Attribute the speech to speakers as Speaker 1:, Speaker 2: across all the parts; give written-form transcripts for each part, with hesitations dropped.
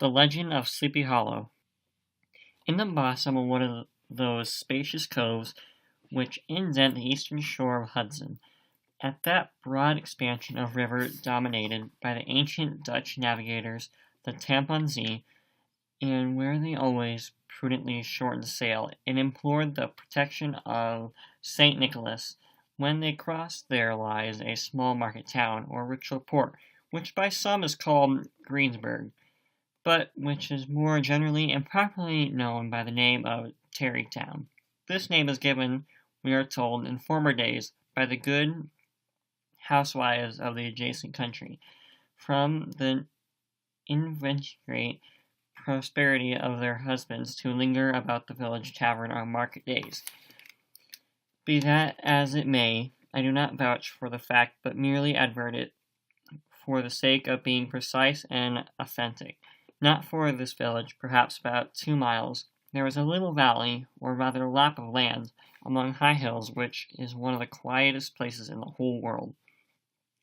Speaker 1: The Legend of Sleepy Hollow. In the bottom of one of those spacious coves which indent the eastern shore of Hudson, at that broad expansion of river dominated by the ancient Dutch navigators, the Tampon Zee, and where they always prudently shortened sail and implored the protection of St. Nicholas, when they crossed there lies a small market town, or ritual port, which by some is called Greensburg, but which is more generally and properly known by the name of Tarrytown. This name is given, we are told, in former days by the good housewives of the adjacent country, from the inveterate prosperity of their husbands to linger about the village tavern on market days. Be that as it may, I do not vouch for the fact, but merely advert it for the sake of being precise and authentic. Not far of this village, perhaps about 2 miles, there is a little valley, or rather lap of land, among high hills, which is one of the quietest places in the whole world.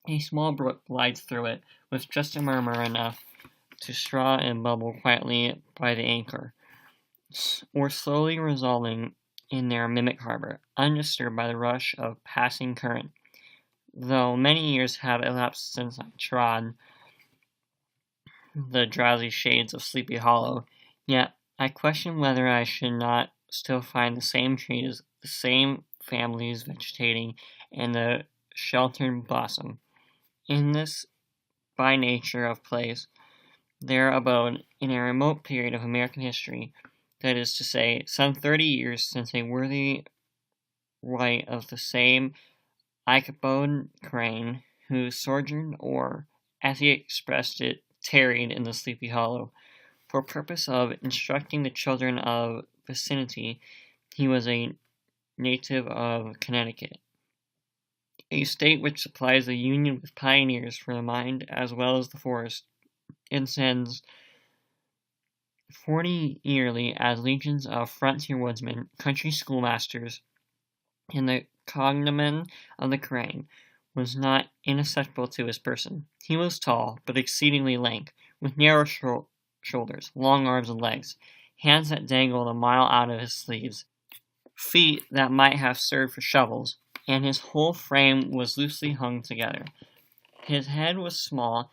Speaker 1: A small brook glides through it, with just a murmur enough to straw and bubble quietly by the anchor, or slowly resolving in their mimic harbor, undisturbed by the rush of passing current. Though many years have elapsed since I trod the drowsy shades of Sleepy Hollow, yet I question whether I should not still find the same trees, the same families vegetating, and the sheltered blossom. In this by nature of place, their abode in a remote period of American history, that is to say, some 30 years since a worthy right of the same Ichabod Crane, who sojourned, or, as he expressed it, tarried in the Sleepy Hollow, for purpose of instructing the children of vicinity. He was a native of Connecticut, a state which supplies the Union with pioneers for the mind as well as the forest, and sends 40 yearly as legions of frontier woodsmen, country schoolmasters, and the cognomen of the Crane was not inaccessible to his person. He was tall, but exceedingly lank, with narrow shoulders, long arms and legs, hands that dangled a mile out of his sleeves, feet that might have served for shovels, and his whole frame was loosely hung together. His head was small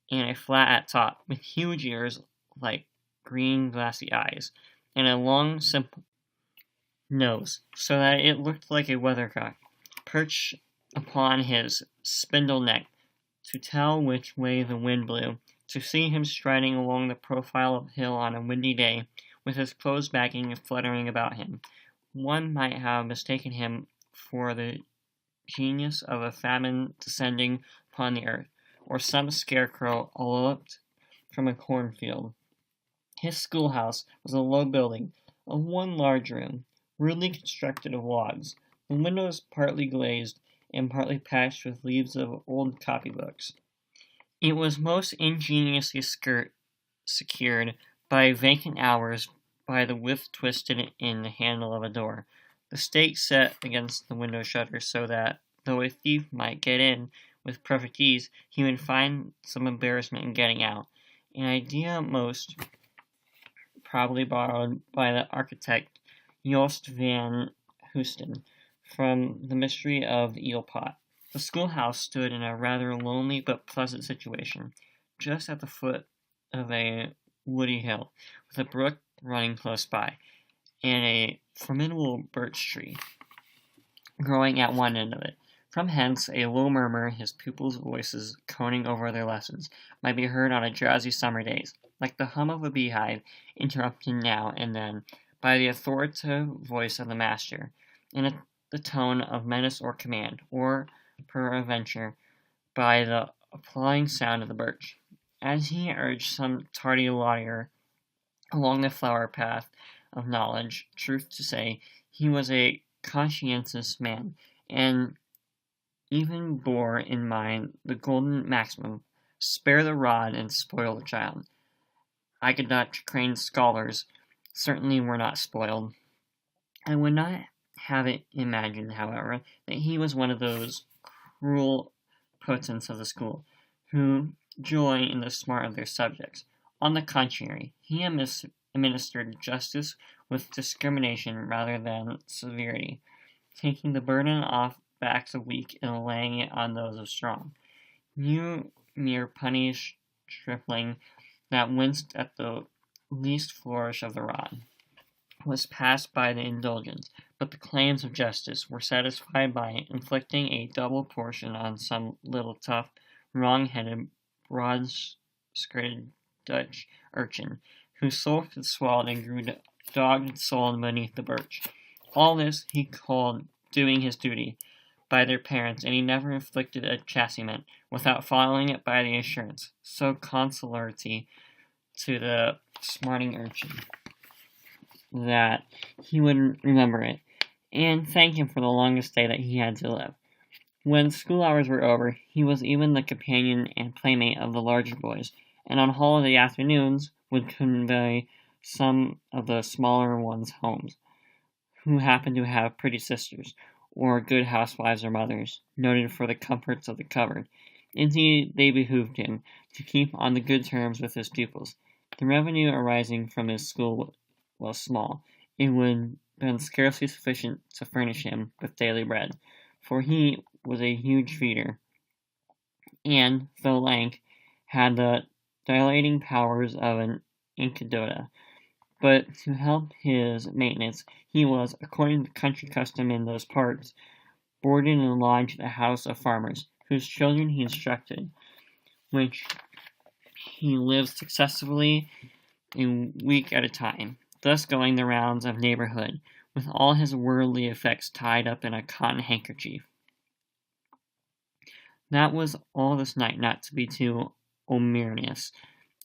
Speaker 1: and a flat at top, with huge ears like green glassy eyes, and a long simple nose, so that it looked like a weathercock, perched upon his spindle neck, to tell which way the wind blew. To see him striding along the profile of a hill on a windy day, with his clothes bagging and fluttering about him, one might have mistaken him for the genius of a famine descending upon the earth, or some scarecrow eloped from a cornfield. His schoolhouse was a low building of one large room, rudely constructed of logs, the windows partly glazed and partly patched with leaves of old copybooks. It was most ingeniously secured by vacant hours by the width twisted in the handle of a door, the stake set against the window shutter, so that, though a thief might get in with perfect ease, he would find some embarrassment in getting out, an idea most probably borrowed by the architect Jost van Hoesten from the mystery of the eel pot. The schoolhouse stood in a rather lonely but pleasant situation, just at the foot of a woody hill, with a brook running close by, and a formidable birch tree growing at one end of it. From hence, a low murmur, his pupils' voices coning over their lessons, might be heard on a drowsy summer days, like the hum of a beehive, interrupted now and then by the authoritative voice of the master, in the tone of menace or command, or, peradventure, by the appalling sound of the birch, as he urged some tardy lawyer along the flower path of knowledge. Truth to say, he was a conscientious man, and even bore in mind the golden maxim, spare the rod and spoil the child. Ichabod Crane's scholars certainly were not spoiled. I would not have it imagined, however, that he was one of those cruel potents of the school, who joy in the smart of their subjects, On the contrary, he administered justice with discrimination rather than severity, taking the burden off backs of weak and laying it on those of strong. You mere punished stripling that winced at the least flourish of the rod was passed by the indulgence, but the claims of justice were satisfied by inflicting a double portion on some little tough, wrong-headed, broad-skirted Dutch urchin, whose sulk had swelled and grew dogged and sullen beneath the birch. All this he called doing his duty by their parents, and he never inflicted a chastisement without following it by the assurance, so consolatory to the smarting urchin, that he would remember it, and thank him for the longest day that he had to live. When school hours were over, he was even the companion and playmate of the larger boys, and on holiday afternoons would convey some of the smaller ones homes, who happened to have pretty sisters, or good housewives or mothers, noted for the comforts of the cupboard. Indeed, they behooved him to keep on the good terms with his pupils. The revenue arising from his school was small. It would have been scarcely sufficient to furnish him with daily bread, for he was a huge feeder, and, though lank, had the dilating powers of an incydota. But to help his maintenance, he was, according to country custom in those parts, boarded and lodged at the house of farmers, whose children he instructed, which he lived successively a week at a time, thus going the rounds of neighborhood, with all his worldly effects tied up in a cotton handkerchief. That was all this night, not to be too ominous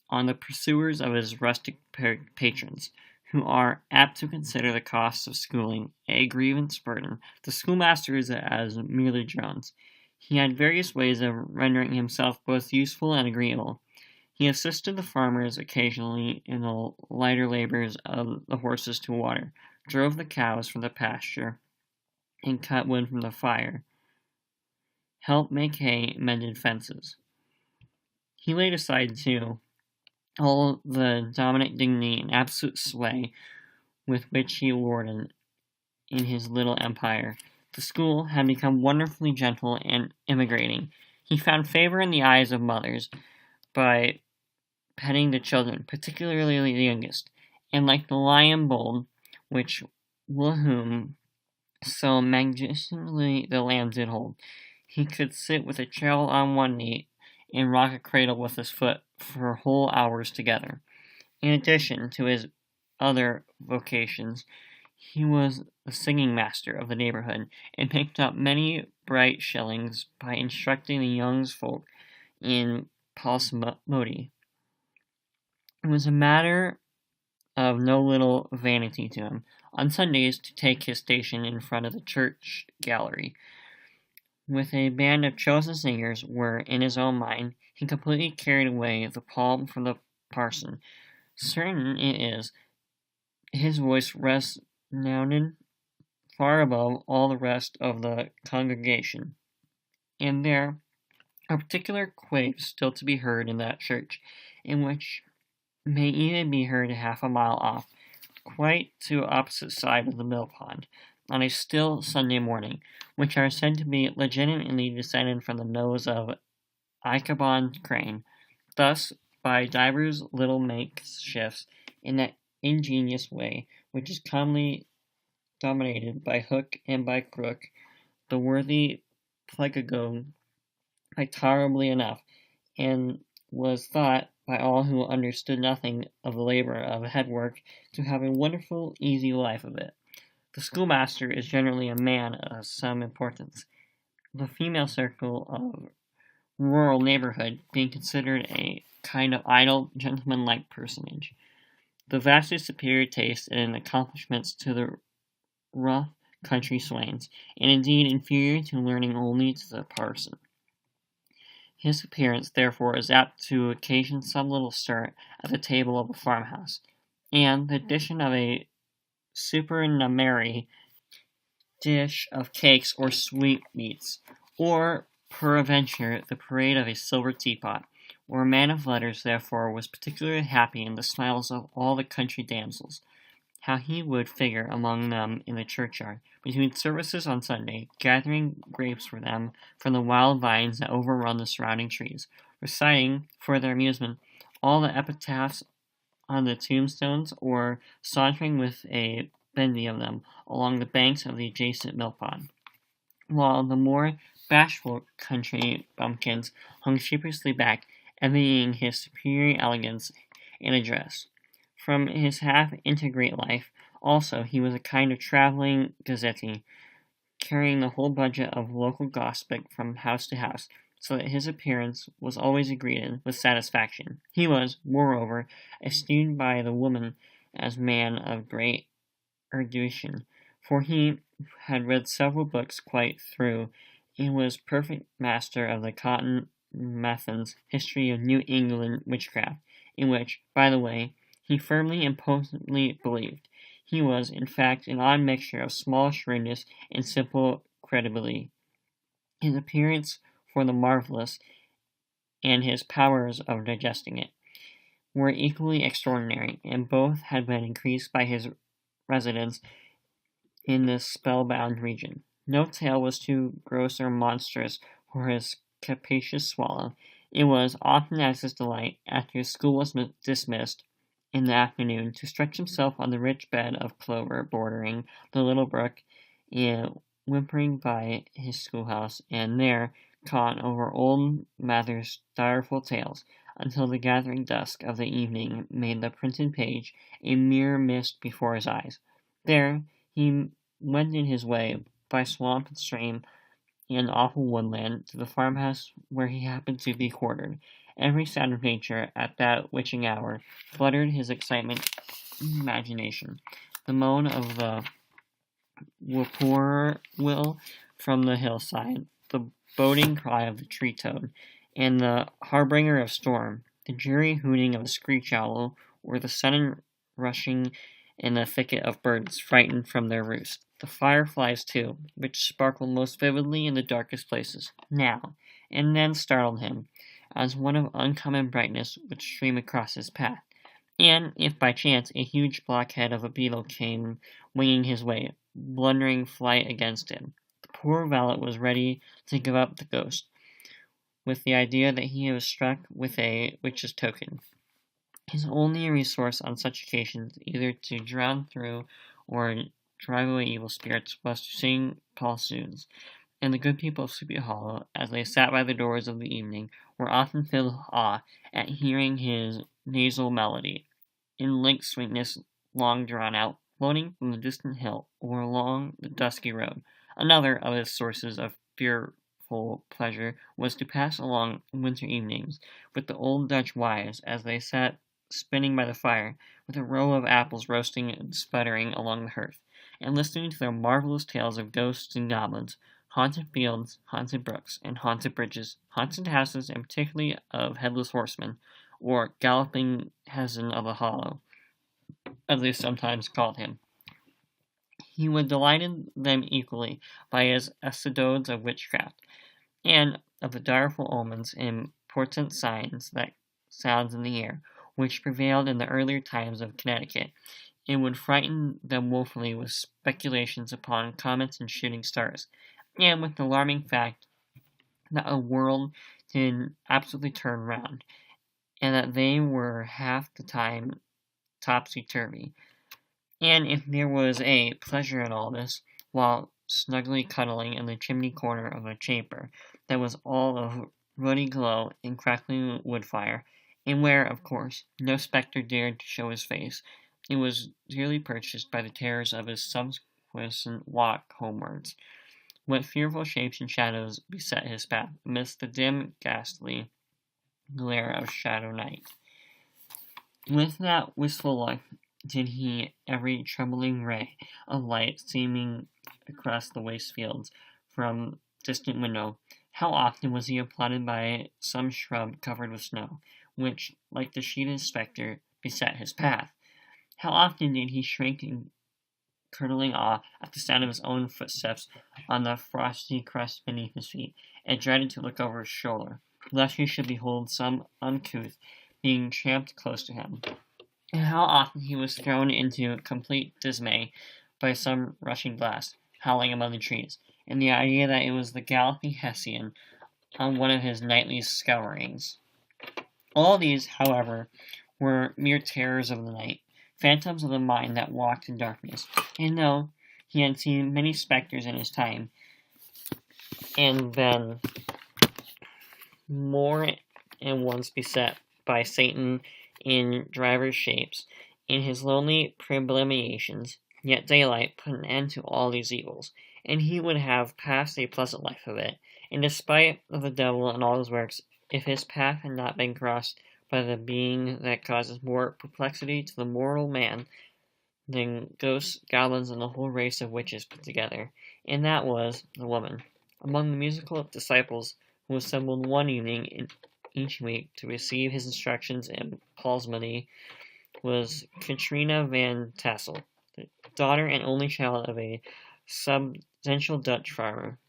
Speaker 1: on the pursuers of his rustic patrons, who are apt to consider the costs of schooling a grievous burden. The schoolmaster is as merely drones. He had various ways of rendering himself both useful and agreeable. He assisted the farmers occasionally in the lighter labors of the horses to water, drove the cows from the pasture, and cut wood from the fire, helped make hay, mended fences. He laid aside, too, all the dominant dignity and absolute sway with which he lorded in his little empire. The school had become wonderfully gentle and immigrating. He found favor in the eyes of mothers by petting the children, particularly the youngest, and like the lion bold, which Wilhelm so magnificently the lamb did hold, he could sit with a child on one knee and rock a cradle with his foot for whole hours together. In addition to his other vocations, he was the singing master of the neighborhood, and picked up many bright shillings by instructing the young folk in psalmody. It was a matter of no little vanity to him, on Sundays, to take his station in front of the church gallery, with a band of chosen singers, where, in his own mind, he completely carried away the palm from the parson. Certain it is, his voice resounded far above all the rest of the congregation, and there are particular quaves still to be heard in that church, in which may even be heard half a mile off, quite to the opposite side of the mill pond, on a still Sunday morning, which are said to be legitimately descended from the nose of Ichabod Crane. Thus, by divers little makeshifts, in that ingenious way which is commonly dominated by hook and by crook, the worthy pedagogue by tolerably enough, and was thought by all who understood nothing of the labor of head-work to have a wonderful easy life of it. The schoolmaster is generally a man of some importance, the female circle of rural neighborhood being considered a kind of idle, gentlemanlike personage, the vastly superior taste and accomplishments to the rough country swains, and indeed inferior to learning only to the parson. His appearance, therefore, is apt to occasion some little stir at the table of a farmhouse, and the addition of a supernumerary dish of cakes or sweetmeats, or peradventure the parade of a silver teapot, or a man of letters, therefore, was particularly happy in the smiles of all the country damsels. How he would figure among them in the churchyard, between services on Sunday, gathering grapes for them from the wild vines that overrun the surrounding trees, reciting, for their amusement, all the epitaphs on the tombstones, or sauntering with a bevy of them along the banks of the adjacent mill pond, while the more bashful country bumpkins hung sheepishly back, envying his superior elegance and address. From his half-integrate life, also, he was a kind of travelling gazette, carrying the whole budget of local gossip from house to house, so that his appearance was always greeted with satisfaction. He was, moreover, esteemed by the women as a man of great erudition, for he had read several books quite through, and was perfect master of the Cotton Mathen's History of New England Witchcraft, in which, by the way, he firmly and positively believed. He was, in fact, an odd mixture of small shrewdness and simple credibility. His appearance for the marvelous, and his powers of digesting it, were equally extraordinary, and both had been increased by his residence in this spellbound region. No tale was too gross or monstrous for his capacious swallow. It was often as his delight, after his school was dismissed in the afternoon, to stretch himself on the rich bed of clover bordering the little brook, and whimpering by his schoolhouse, and there con over old Mather's direful tales, until the gathering dusk of the evening made the printed page a mere mist before his eyes. There he wended his way, by swamp and stream and awful woodland, to the farmhouse where he happened to be quartered. Every sound of nature, at that witching hour, fluttered his imagination. The moan of the whippoorwill from the hillside, the boding cry of the tree toad, and the harbinger of storm, the dreary hooting of the screech owl, or the sudden rushing in the thicket of birds frightened from their roost. The fireflies, too, which sparkled most vividly in the darkest places, now and then startled him, as one of uncommon brightness would stream across his path, and if by chance a huge blockhead of a beetle came winging his way, blundering flight against him, the poor valet was ready to give up the ghost, with the idea that he was struck with a witch's token. His only resource on such occasions, either to drown through or drive away evil spirits, was to sing psalms, and the good people of Sleepy Hollow, as they sat by the doors of the evening, were often filled with awe at hearing his nasal melody, in linked sweetness long drawn out, floating from the distant hill or along the dusky road. Another of his sources of fearful pleasure was to pass along winter evenings with the old Dutch wives as they sat spinning by the fire, with a row of apples roasting and sputtering along the hearth, and listening to their marvelous tales of ghosts and goblins, haunted fields, haunted brooks, and haunted bridges, haunted houses, and particularly of headless horsemen, or galloping Hezen of the Hollow, as they sometimes called him. He would delighted them equally by his episodes of witchcraft, and of the direful omens and portent signs that sounds in the air, which prevailed in the earlier times of Connecticut, and would frighten them woefully with speculations upon comets and shooting stars, and with the alarming fact that a world did absolutely turn round, and that they were half the time topsy-turvy. And if there was a pleasure in all this, while snugly cuddling in the chimney corner of a chamber that was all of ruddy glow and crackling wood fire, and where, of course, no spectre dared to show his face, it was dearly purchased by the terrors of his subsequent walk homewards. What fearful shapes and shadows beset his path, amidst the dim, ghastly glare of shadow night. With that wistful look did he every trembling ray of light seeming across the waste fields from distant window. How often was he applauded by some shrub covered with snow, which, like the sheeted spectre, beset his path? How often did he shrink in curdling awe at the sound of his own footsteps on the frosty crust beneath his feet, and dreaded to look over his shoulder, lest he should behold some uncouth being tramped close to him. And how often he was thrown into complete dismay by some rushing blast, howling among the trees, and the idea that it was the galloping Hessian on one of his nightly scourings. All these, however, were mere terrors of the night, phantoms of the mind that walked in darkness, and though he had seen many spectres in his time, and been more than once beset by Satan in divers shapes, in his lonely perambulations, yet daylight put an end to all these evils, and he would have passed a pleasant life of it, in despite of the devil and all his works, if his path had not been crossed by the being that causes more perplexity to the mortal man than ghosts, goblins, and the whole race of witches put together, and that was the woman. Among the musical disciples who assembled one evening in each week to receive his instructions in psalmody was Katrina van Tassel, the daughter and only child of a substantial Dutch farmer.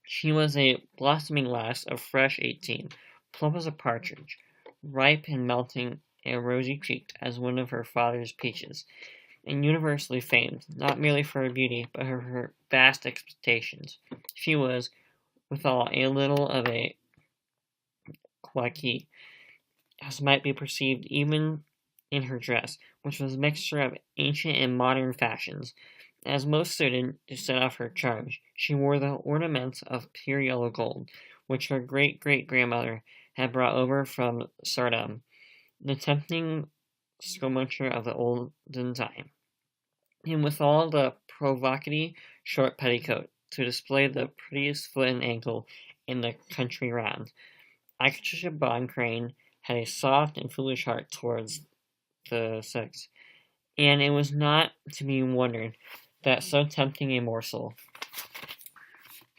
Speaker 1: She was a blossoming lass of fresh 18, plump as a partridge, ripe and melting and rosy-cheeked as one of her father's peaches, and universally famed, not merely for her beauty, but for her vast expectations. She was, withal, a little of a coquette, as might be perceived even in her dress, which was a mixture of ancient and modern fashions. As most suited to set off her charms, she wore the ornaments of pure yellow gold, which her great-great-grandmother had brought over from Sardam, the tempting sculpture of the olden time, and withal the provocative short petticoat, to display the prettiest foot and ankle in the country round. Patricia Bond Crane had a soft and foolish heart towards the sex, and it was not to be wondered that so tempting a morsel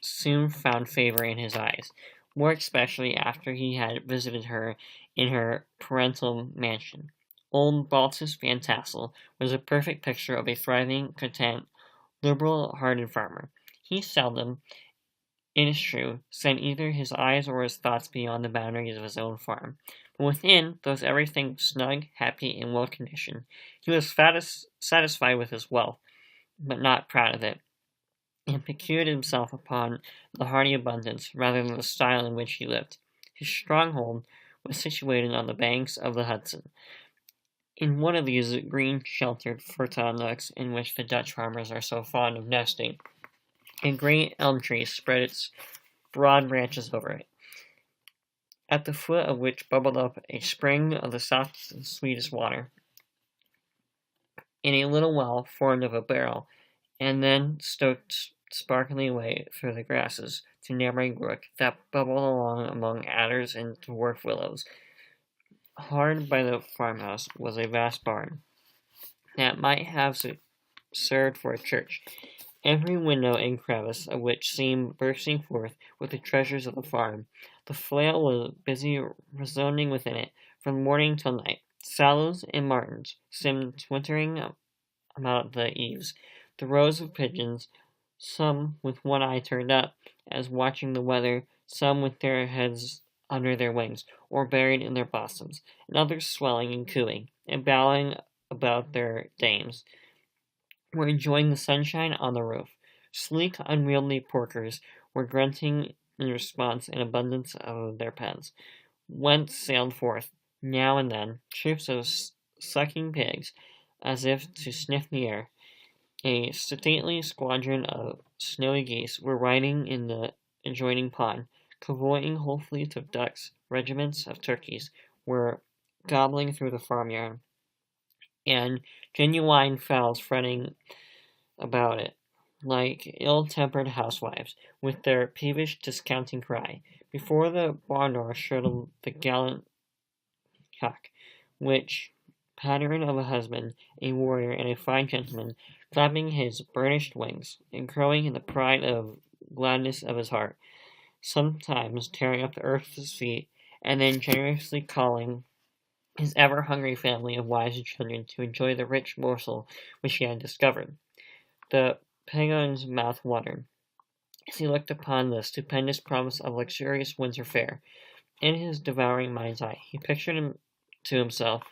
Speaker 1: soon found favor in his eyes, more especially after he had visited her in her parental mansion. Old Baltus Van Tassel was a perfect picture of a thriving, content, liberal-hearted farmer. He seldom, it is true, sent either his eyes or his thoughts beyond the boundaries of his own farm. But within, though everything snug, happy, and well-conditioned, he was satisfied with his wealth, but not proud of it, and piqued himself upon the hearty abundance rather than the style in which he lived. His stronghold was situated on the banks of the Hudson, in one of these green, sheltered, fertile nooks in which the Dutch farmers are so fond of nesting. A great elm tree spread its broad branches over it, at the foot of which bubbled up a spring of the softest and sweetest water, in a little well formed of a barrel, and then stoked sparkling away through the grasses to neighboring brook that bubbled along among adders and dwarf willows. Hard by the farmhouse was a vast barn, that might have served for a church, every window and crevice of which seemed bursting forth with the treasures of the farm. The flail was busy resounding within it from morning till night. Sallows and martins seemed twittering about the eaves. The rows of pigeons, some with one eye turned up, as watching the weather, some with their heads under their wings, or buried in their bosoms, and others swelling and cooing, and bowing about their dames, were enjoying the sunshine on the roof. Sleek, unwieldy porkers were grunting in response in abundance of their pens, whence sailed forth, now and then, troops of sucking pigs, as if to sniff the air. A stately squadron of snowy geese were riding in the adjoining pond, convoying whole fleets of ducks. Regiments of turkeys were gobbling through the farmyard, and genuine fowls fretting about it, like ill-tempered housewives, with their peevish discounting cry. Before the barn door shuttled the gallant cock, which pattern of a husband, a warrior, and a fine gentleman, clapping his burnished wings, and crowing in the pride of gladness of his heart, sometimes tearing up the earth with his feet, and then generously calling his ever-hungry family of wives and children to enjoy the rich morsel which he had discovered. The Pegon's mouth watered, as he looked upon the stupendous promise of luxurious winter fare, In his devouring mind's eye, he pictured to himself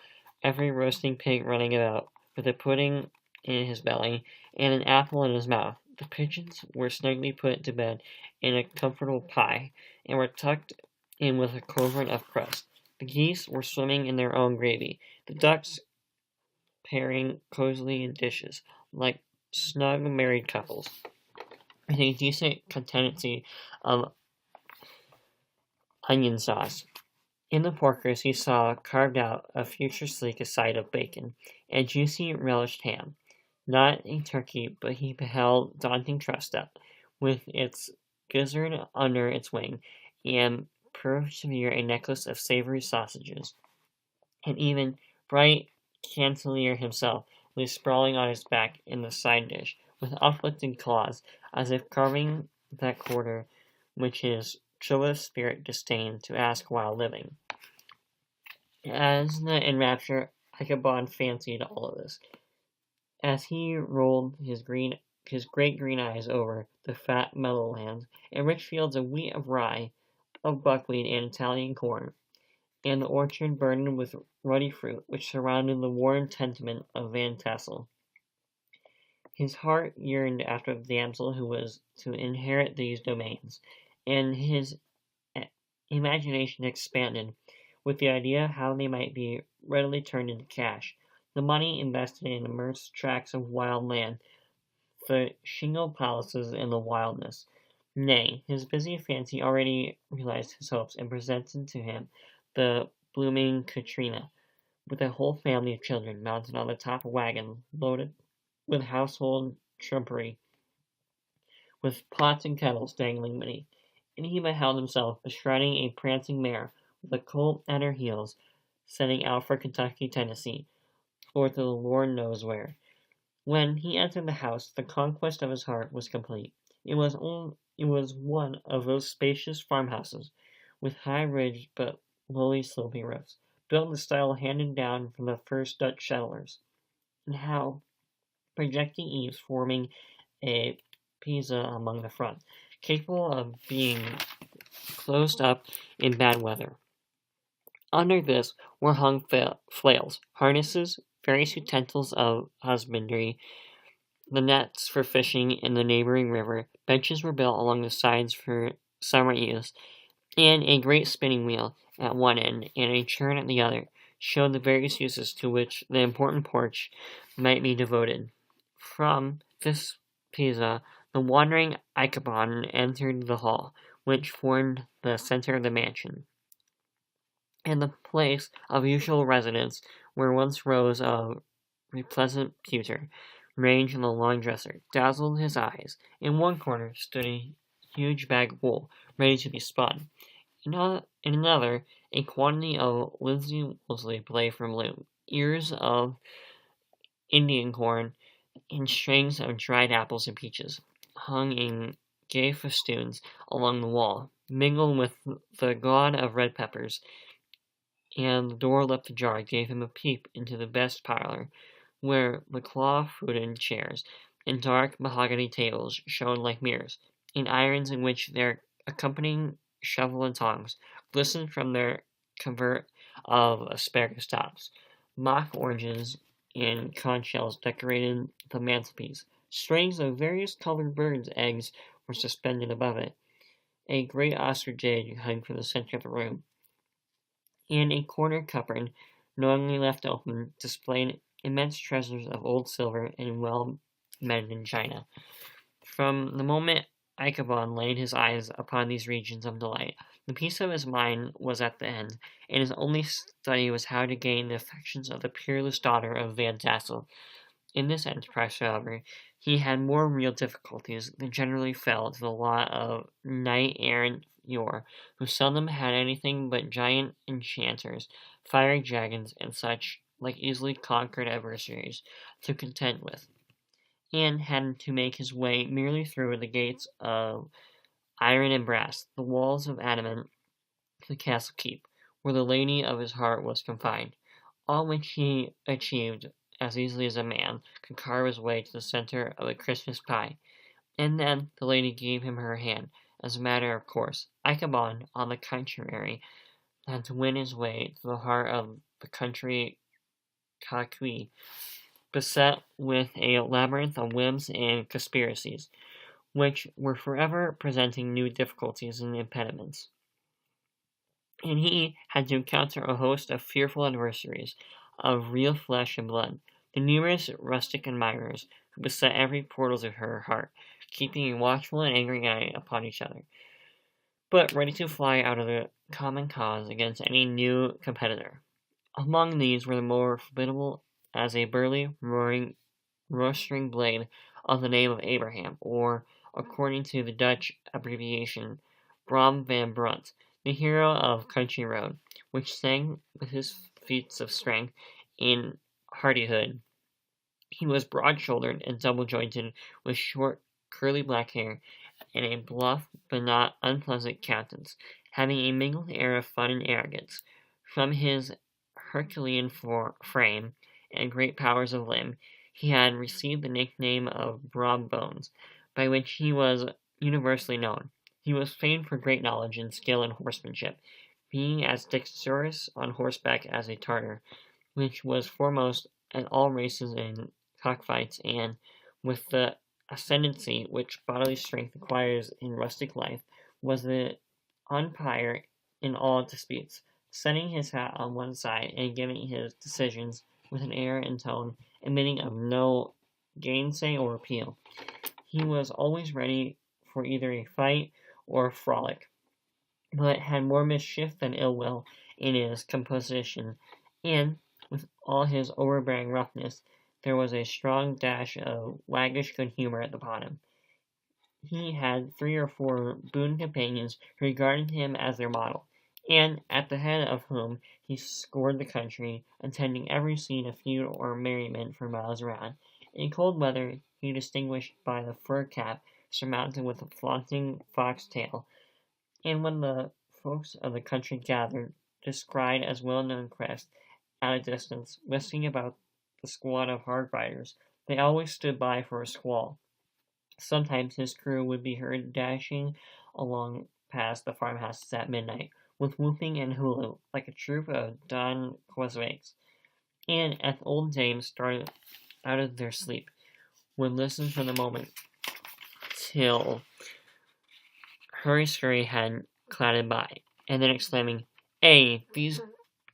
Speaker 1: every roasting pig running about, with a pudding in his belly and an apple in his mouth. The pigeons were snugly put to bed in a comfortable pie, and were tucked in with a covering of crust. The geese were swimming in their own gravy, the ducks pairing cozily in dishes, like snug married couples, with a decent contingency of onion sauce. In the porkers he saw carved out a future sleek side of bacon, and juicy relished ham. Not a turkey, but he beheld daunting trussed up, with its gizzard under its wing, and persevere a necklace of savory sausages. And even bright Cancelier himself lay sprawling on his back in the side dish, with uplifted claws, as if carving that quarter which his troublous spirit disdained to ask while living. As the enraptured Ichabod fancied all of this, as he rolled his great green eyes over the fat meadowlands and rich fields of wheat, of rye, of buckwheat and Italian corn, and the orchard burdened with ruddy fruit which surrounded the warm tenement of Van Tassel. His heart yearned after the damsel who was to inherit these domains, and his imagination expanded with the idea how they might be readily turned into cash, the money invested in immense tracts of wild land, the shingled palaces and the wildness. Nay, his busy fancy already realized his hopes, and presented to him the blooming Katrina, with a whole family of children mounted on the top of a wagon, loaded with household trumpery, with pots and kettles dangling beneath, and he beheld himself bestriding a prancing mare, with a colt at her heels, setting out for Kentucky, Tennessee, or to the Lord knows where. When he entered the house, the conquest of his heart was complete. It was one of those spacious farmhouses, with high ridged but lowly sloping roofs, built in the style handed down from the first Dutch settlers, and how projecting eaves forming a Pisa among the front, capable of being closed up in bad weather. Under this were hung flails, harnesses, various utensils of husbandry, the nets for fishing in the neighboring river, benches were built along the sides for summer use, and a great spinning wheel at one end and a churn at the other showed the various uses to which the important porch might be devoted. From this Pisa, the wandering Ichabod entered the hall, which formed the center of the mansion, and the place of usual residence where once rows of pleasant pewter, ranged in the long dresser, dazzled his eyes. In one corner stood a huge bag of wool, ready to be spun. In another, a quantity of linsey woolsey lay from loom, ears of Indian corn, and strings of dried apples and peaches, hung in gay festoons along the wall, mingled with the god of red peppers, and the door left ajar gave him a peep into the best parlor, where the claw-footed chairs and dark mahogany tables shone like mirrors, and irons in which their accompanying shovel and tongs glistened from their covert of asparagus tops. Mock oranges and conch shells decorated the mantelpiece. Strings of various colored birds' eggs were suspended above it. A great ostrich egg hung from the center of the room, and a corner cupboard, knowingly left open, displayed immense treasures of old silver and well-mended china. From the moment Ichabod laid his eyes upon these regions of delight, the peace of his mind was at the end, and his only study was how to gain the affections of the peerless daughter of Van Tassel. In this enterprise, however, he had more real difficulties than generally fell to the lot of knight-errant yore, who seldom had anything but giant enchanters, fiery dragons, and such like easily conquered adversaries to contend with, and had to make his way merely through the gates of iron and brass, the walls of adamant, to the castle keep, where the lady of his heart was confined, all which he achieved as easily as a man could carve his way to the center of a Christmas pie, and then the lady gave him her hand, as a matter of course. Ichabod, on the contrary, had to win his way to the heart of the country Kakui, beset with a labyrinth of whims and conspiracies, which were forever presenting new difficulties and impediments. And he had to encounter a host of fearful adversaries of real flesh and blood, the numerous rustic admirers who beset every portal of her heart, keeping a watchful and angry eye upon each other, but ready to fly out of the common cause against any new competitor. Among these were the more formidable as a burly, roistering blade of the name of Abraham, or, according to the Dutch abbreviation, Brom van Brunt, the hero of Country Road, which sang with his feats of strength and hardihood. He was broad-shouldered and double-jointed, with short, curly black hair, and a bluff but not unpleasant countenance, having a mingled air of fun and arrogance. From his Herculean frame and great powers of limb, he had received the nickname of Broad Bones, by which he was universally known. He was famed for great knowledge and skill in horsemanship, being as dexterous on horseback as a Tartar, which was foremost at all races and cockfights, and, with the ascendancy which bodily strength acquires in rustic life, was the umpire in all disputes, setting his hat on one side and giving his decisions with an air and tone admitting of no gainsay or appeal. He was always ready for either a fight or a frolic, but had more mischief than ill will in his composition, and, with all his overbearing roughness, there was a strong dash of waggish good humor at the bottom. He had 3 or 4 boon companions who regarded him as their model, and at the head of whom he scoured the country, attending every scene of feud or merriment for miles around. In cold weather he distinguished by the fur cap surmounted with a flaunting fox tail, and when the folks of the country gathered, descried as well-known crest at a distance, whisking about the squad of hard riders. They always stood by for a squall. Sometimes his crew would be heard dashing along past the farmhouses at midnight, with whooping and halloo, like a troop of Don Quixotes, and, as old dames started out of their sleep, would listen for the moment till Hurry-Scurry had clattered by, and then exclaiming, "Ay, these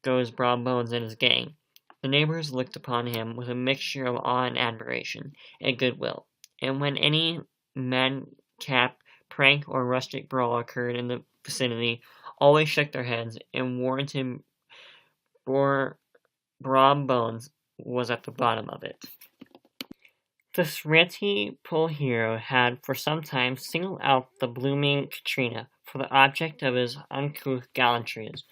Speaker 1: goes Broad Bones and his gang." The neighbors looked upon him with a mixture of awe and admiration and goodwill, and when any madcap prank or rustic brawl occurred in the vicinity, always shook their heads and warned him Broad Bones was at the bottom of it. This Rantipole hero had for some time singled out the blooming Katrina for the object of his uncouth gallantries,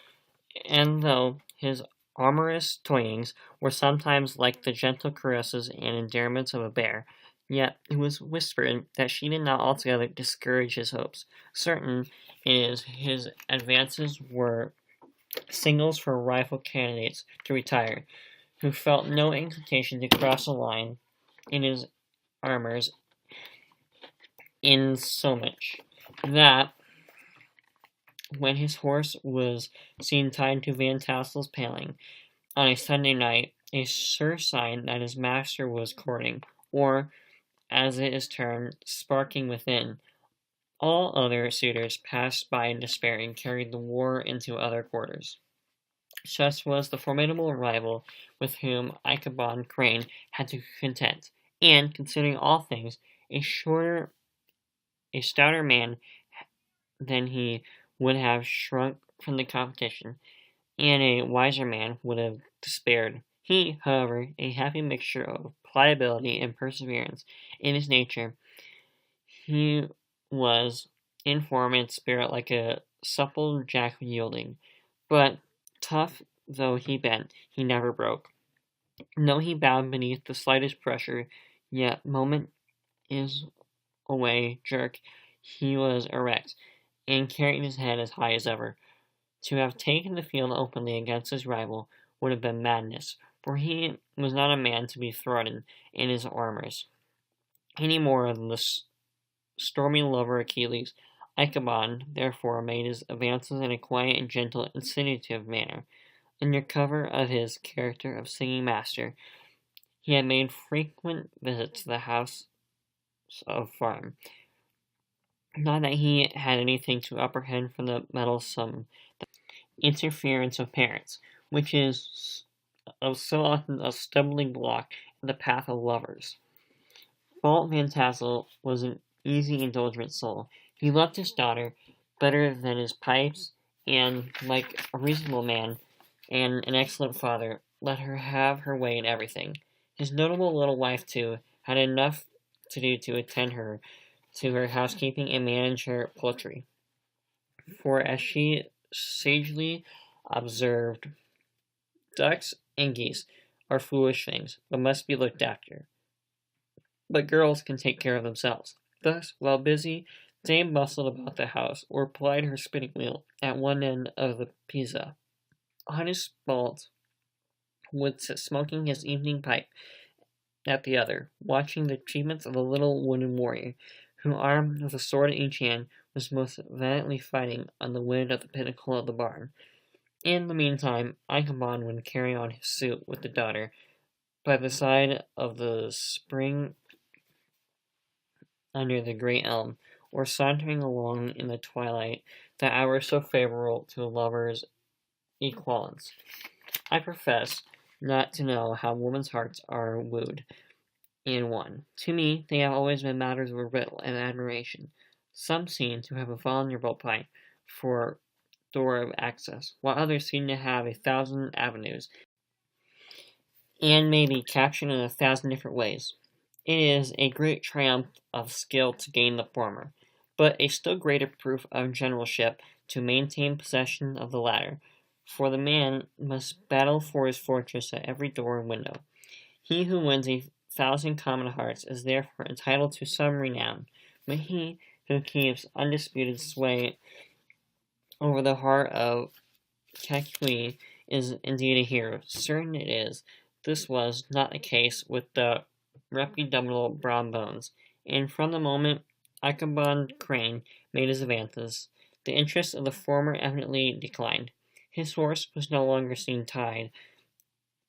Speaker 1: and though his amorous toyings were sometimes like the gentle caresses and endearments of a bear, yet it was whispered that she did not altogether discourage his hopes. Certain it is his advances were signals for rival candidates to retire, who felt no inclination to cross a line in his armors, insomuch that when his horse was seen tied to Van Tassel's paling on a Sunday night, a sure sign that his master was courting, or, as it is termed, sparking within, all other suitors passed by in despair and carried the war into other quarters. Such was the formidable rival with whom Ichabod Crane had to contend, and, considering all things, a stouter man than he would have shrunk from the competition, and a wiser man would have despaired. He, however, a happy mixture of pliability and perseverance in his nature, he was in form and spirit like a supple jack yielding, but tough though he bent, he never broke. Though he bowed beneath the slightest pressure, yet moment is away jerk, he was erect, and carried his head as high as ever. To have taken the field openly against his rival would have been madness, for he was not a man to be throttled in his armors, any more than the stormy lover Achilles. Ichabod, therefore, made his advances in a quiet and gentle, insinuative manner. Under cover of his character of singing master, he had made frequent visits to the house of farm. Not that he had anything to apprehend from the meddlesome interference of parents, which is so often a stumbling block in the path of lovers. Walt Van Tassel was an easy, indulgent soul. He loved his daughter better than his pipes, and, like a reasonable man and an excellent father, let her have her way in everything. His notable little wife, too, had enough to do to attend her to her housekeeping and manage her poultry. For, as she sagely observed, ducks and geese are foolish things, but must be looked after. But girls can take care of themselves. Thus, while busy, Dame bustled about the house, or plied her spinning wheel at one end of the piazza. Honest Balt would sit smoking his evening pipe at the other, watching the achievements of the little wooden warrior, who, armed with a sword in each hand, was most valiantly fighting on the wood at the pinnacle of the barn. In the meantime, Ichabod would carry on his suit with the daughter by the side of the spring under the great elm, or sauntering along in the twilight, that hour so favorable to a lover's equalence. I profess not to know how women's hearts are wooed and won. To me, they have always been matters of riddle and admiration. Some seem to have a vulnerable pipe for door of access, while others seem to have 1,000 avenues, and may be captured in 1,000 different ways. It is a great triumph of skill to gain the former, but a still greater proof of generalship to maintain possession of the latter, for the man must battle for his fortress at every door and window. He who wins 1,000 common hearts is therefore entitled to some renown, but he who keeps undisputed sway over the heart of Kakui is indeed a hero. Certain it is, this was not the case with the reputable Brom Bones, and from the moment Ichabod Crane made his advances, the interest of the former evidently declined. His horse was no longer seen tied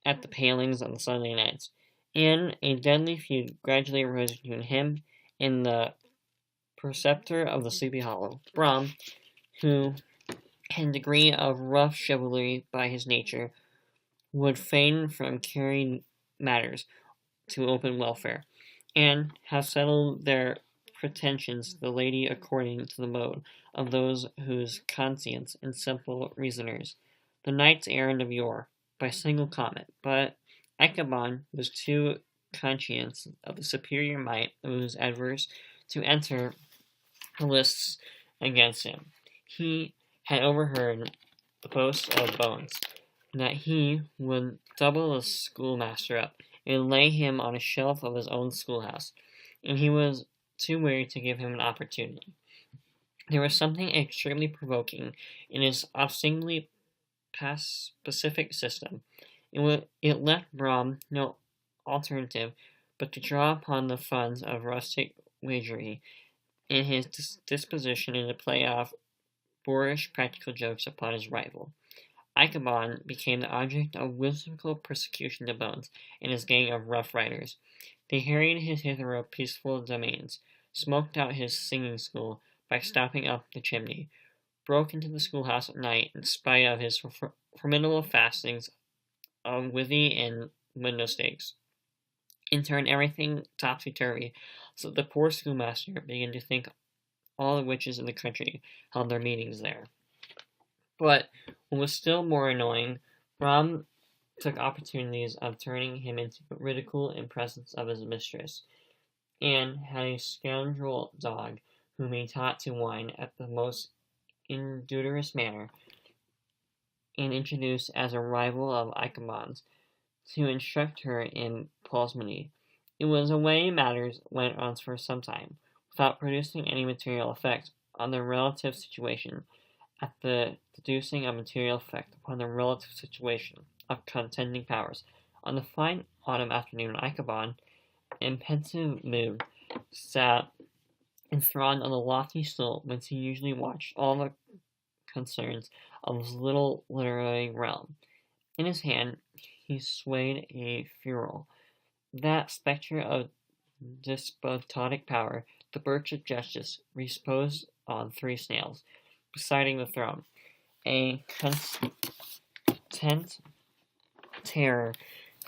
Speaker 1: at the palings on the Sunday nights, and a deadly feud gradually arose between him and the preceptor of the Sleepy Hollow, Brom, who had a degree of rough chivalry by his nature, would fain from carrying matters to open welfare, and have settled their pretensions to the lady according to the mode of those whose conscience and simple reasoners, the knights errant of yore, by single comment. But Ichabod was too conscious of the superior might of his adverse to enter the lists against him. He had overheard the boast of Bones, that he would double the schoolmaster up, and lay him on a shelf of his own schoolhouse, and he was too weary to give him an opportunity. There was something extremely provoking in his obstinately pacific system. It left Brom no alternative but to draw upon the funds of rustic waggery in his disposition and to play off boorish practical jokes upon his rival. Ichabod became the object of whimsical persecution to Bones and his gang of rough riders. They harried his hitherto peaceful domains, smoked out his singing school by stopping up the chimney, broke into the schoolhouse at night in spite of his formidable fastenings of withy and window stakes, and turned everything topsy-turvy, so that the poor schoolmaster began to think all the witches in the country held their meetings there. But what was still more annoying, Brom took opportunities of turning him into ridicule in presence of his mistress, and had a scoundrel dog whom he taught to whine at the most indudorous manner, and introduced as a rival of Ichabod's, to instruct her in parsimony. It was a way matters went on for some time, without producing any material effect on the relative situation, at the deducing a material effect upon the relative situation of contending powers. On the fine autumn afternoon, Ichabod, in pensive mood, sat enthroned on the lofty stool whence he usually watched all the concerns of his little literary realm. In his hand he swayed a ferule, that spectre of despotic power, the birch of justice, reposed on 3 snails, presiding the throne, a constant terror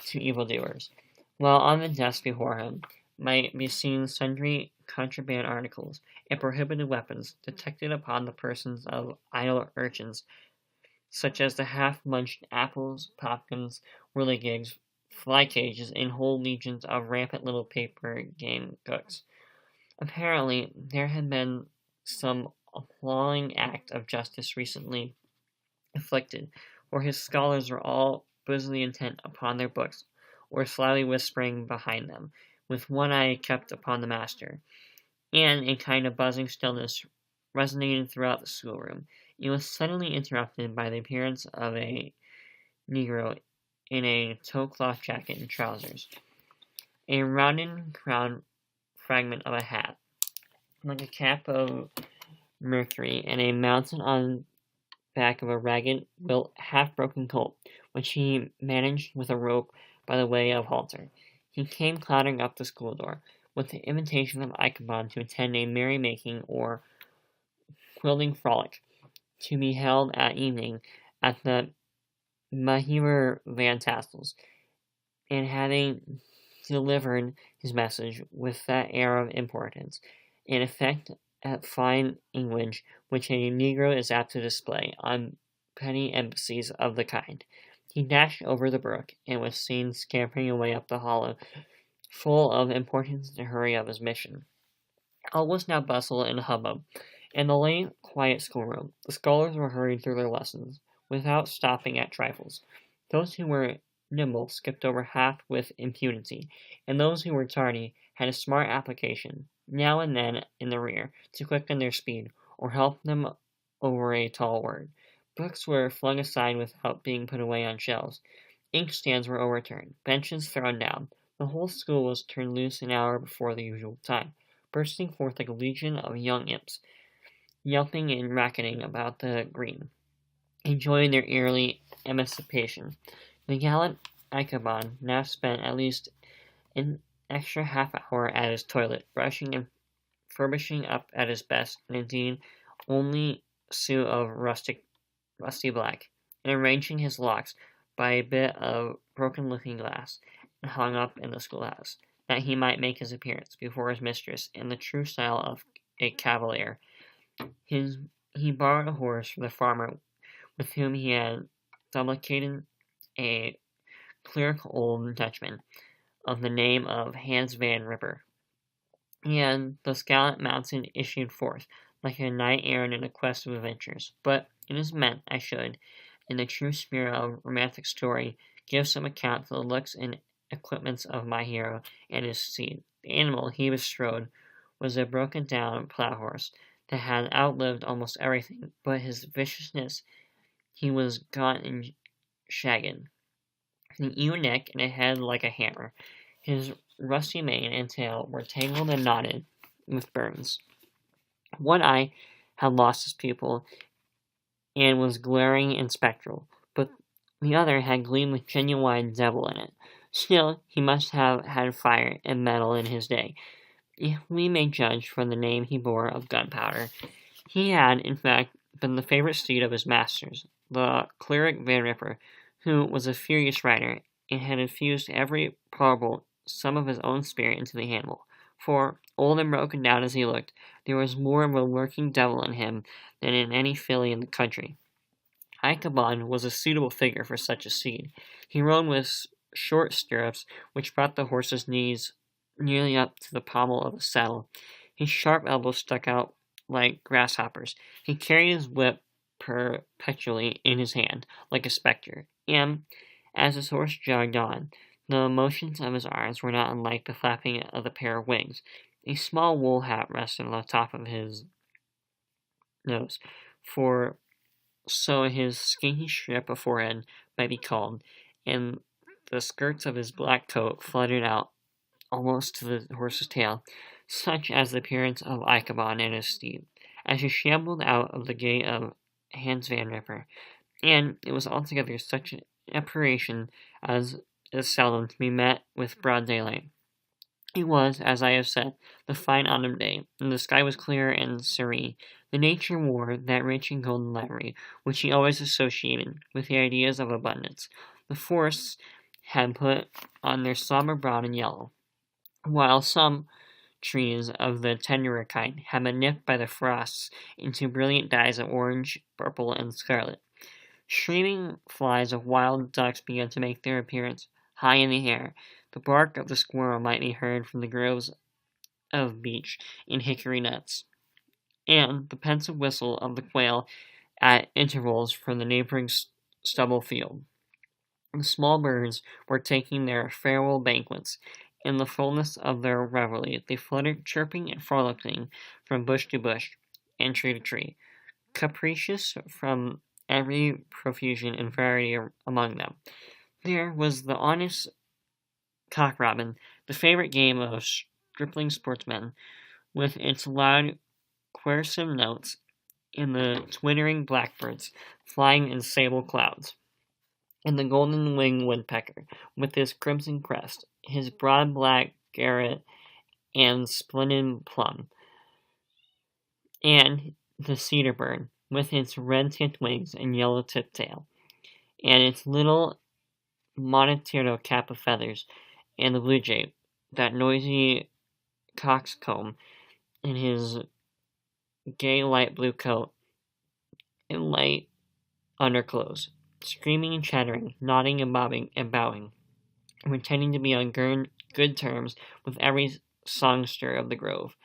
Speaker 1: to evildoers, while on the desk before him might be seen sundry contraband articles and prohibited weapons detected upon the persons of idle urchins, such as the half-munched apples, popkins, whirligigs, fly-cages, and whole legions of rampant little paper game cooks. Apparently, there had been some appalling act of justice recently inflicted, for his scholars were all busily intent upon their books, or slyly whispering behind them, with one eye kept upon the master, and a kind of buzzing stillness resonated throughout the schoolroom. It was suddenly interrupted by the appearance of a negro in a tow-cloth jacket and trousers, a rounded crowned fragment of a hat, like a cap of Mercury, and a mounted on back of a ragged, half-broken colt, which he managed with a rope by the way of halter. He came clattering up the school door, with the invitation of Ichabod to attend a merry-making or quilting frolic, to be held at evening at the Mahewer Van Tassel's, and having delivered his message with that air of importance and effect at fine English which a negro is apt to display on petty embassies of the kind, he dashed over the brook, and was seen scampering away up the hollow, full of importance and hurry of his mission. All was now bustle and hubbub. In the late, quiet schoolroom, the scholars were hurrying through their lessons, without stopping at trifles. Those who were nimble skipped over half with impunity, and those who were tardy had a smart application, now and then in the rear, to quicken their speed, or help them over a tall word. Books were flung aside without being put away on shelves. Inkstands were overturned, benches thrown down. The whole school was turned loose an hour before the usual time, bursting forth like a legion of young imps, yelping and racketing about the green, enjoying their early emancipation. The gallant Ichabod now spent at least an extra half hour at his toilet, brushing and furbishing up at his best, and indeed only suit of rusty black, and arranging his locks by a bit of broken looking-glass hung up in the schoolhouse, that he might make his appearance before his mistress in the true style of a cavalier. He borrowed a horse from the farmer with whom he had duplicated, a clerical old Dutchman of the name of Hans Van Ripper, and the gallant mountain issued forth, like a knight-errant in a quest of adventures. But it is meant I should, in the true spirit of romantic story, give some account of the looks and equipments of my hero and his steed. The animal he bestrode was a broken-down plough-horse that had outlived almost everything but his viciousness. He was gaunt and shagged, an ewe neck and a head like a hammer. His rusty mane and tail were tangled and knotted with burns. One eye had lost its pupil and was glaring and spectral, but the other had gleamed with genuine devil in it. Still, he must have had fire and metal in his day, if we may judge from the name he bore of Gunpowder. He had, in fact, been the favorite steed of his masters, the cleric Van Ripper, who was a furious rider, and had infused every probable some of his own spirit into the animal. For, old and broken down as he looked, there was more of a lurking devil in him than in any filly in the country. Ichabod was a suitable figure for such a steed. He rode with short stirrups, which brought the horse's knees nearly up to the pommel of the saddle. His sharp elbows stuck out like grasshoppers. He carried his whip perpetually in his hand, like a spectre, and, as his horse jogged on, the motions of his arms were not unlike the flapping of a pair of wings. A small wool hat rested on the top of his nose, for so his skinny strip of forehead might be called, and the skirts of his black coat fluttered out almost to the horse's tail, such as the appearance of Ichabod and his steed, as he shambled out of the gate of Hans Van Ripper, and it was altogether such an apparition as is seldom to be met with broad daylight. It was, as I have said, the fine autumn day, and the sky was clear and serene. The nature wore that rich and golden livery which he always associated with the ideas of abundance. The forests had put on their somber brown and yellow, while some trees of the tenderer kind had been nipped by the frosts into brilliant dyes of orange, purple, and scarlet. Streaming flies of wild ducks began to make their appearance high in the air. The bark of the squirrel might be heard from the groves of beech and hickory nuts, and the pensive whistle of the quail at intervals from the neighboring stubble field. The small birds were taking their farewell banquets. In the fullness of their revelry, they fluttered chirping and frolicking from bush to bush and tree to tree, capricious from every profusion and variety among them. There was the honest cock robin, the favorite game of stripling sportsmen, with its loud, quarrelsome notes, and the twittering blackbirds flying in sable clouds, and the golden-winged woodpecker, with his crimson crest, his broad black garret, and splendid plum, and the cedar bird, with its red-tipped wings and yellow-tipped tail, and its little monotero cap of feathers, and the blue jay, that noisy coxcomb, in his gay light blue coat and light underclothes, screaming and chattering, nodding and bobbing and bowing, and pretending to be on good terms with every songster of the grove.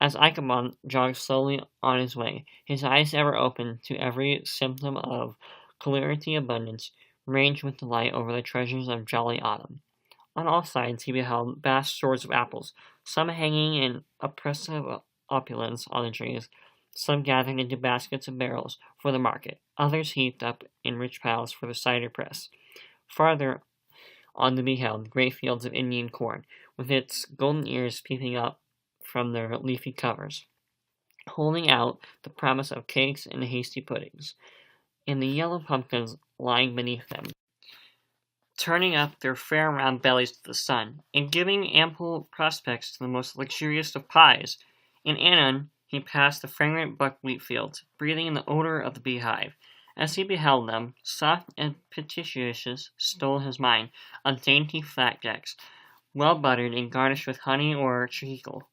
Speaker 1: As Ichabod jogged slowly on his way, his eyes ever open to every symptom of clarity abundance, ranged with delight over the treasures of jolly autumn. On all sides he beheld vast stores of apples, some hanging in oppressive opulence on the trees, some gathered into baskets and barrels for the market, others heaped up in rich piles for the cider press. Farther on they beheld great fields of Indian corn, with its golden ears peeping up from their leafy covers, holding out the promise of cakes and hasty puddings, and the yellow pumpkins lying beneath them, turning up their fair round bellies to the sun, and giving ample prospects to the most luxurious of pies. And anon he passed the fragrant buckwheat fields, breathing in the odor of the beehive. As he beheld them, soft and petitious stole his mind on dainty flapjacks, well buttered and garnished with honey or treacle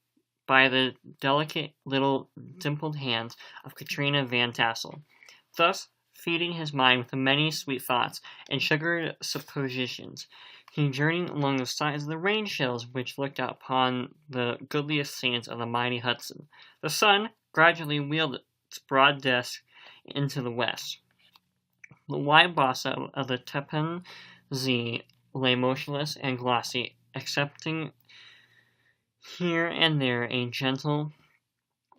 Speaker 1: by the delicate little dimpled hands of Katrina Van Tassel. Thus, feeding his mind with the many sweet thoughts and sugared suppositions, he journeyed along the sides of the range hills which looked out upon the goodliest scenes of the mighty Hudson. The sun gradually wheeled its broad disk into the west. The wide bosom of the Tappan Zee lay motionless and glossy, excepting here and there a gentle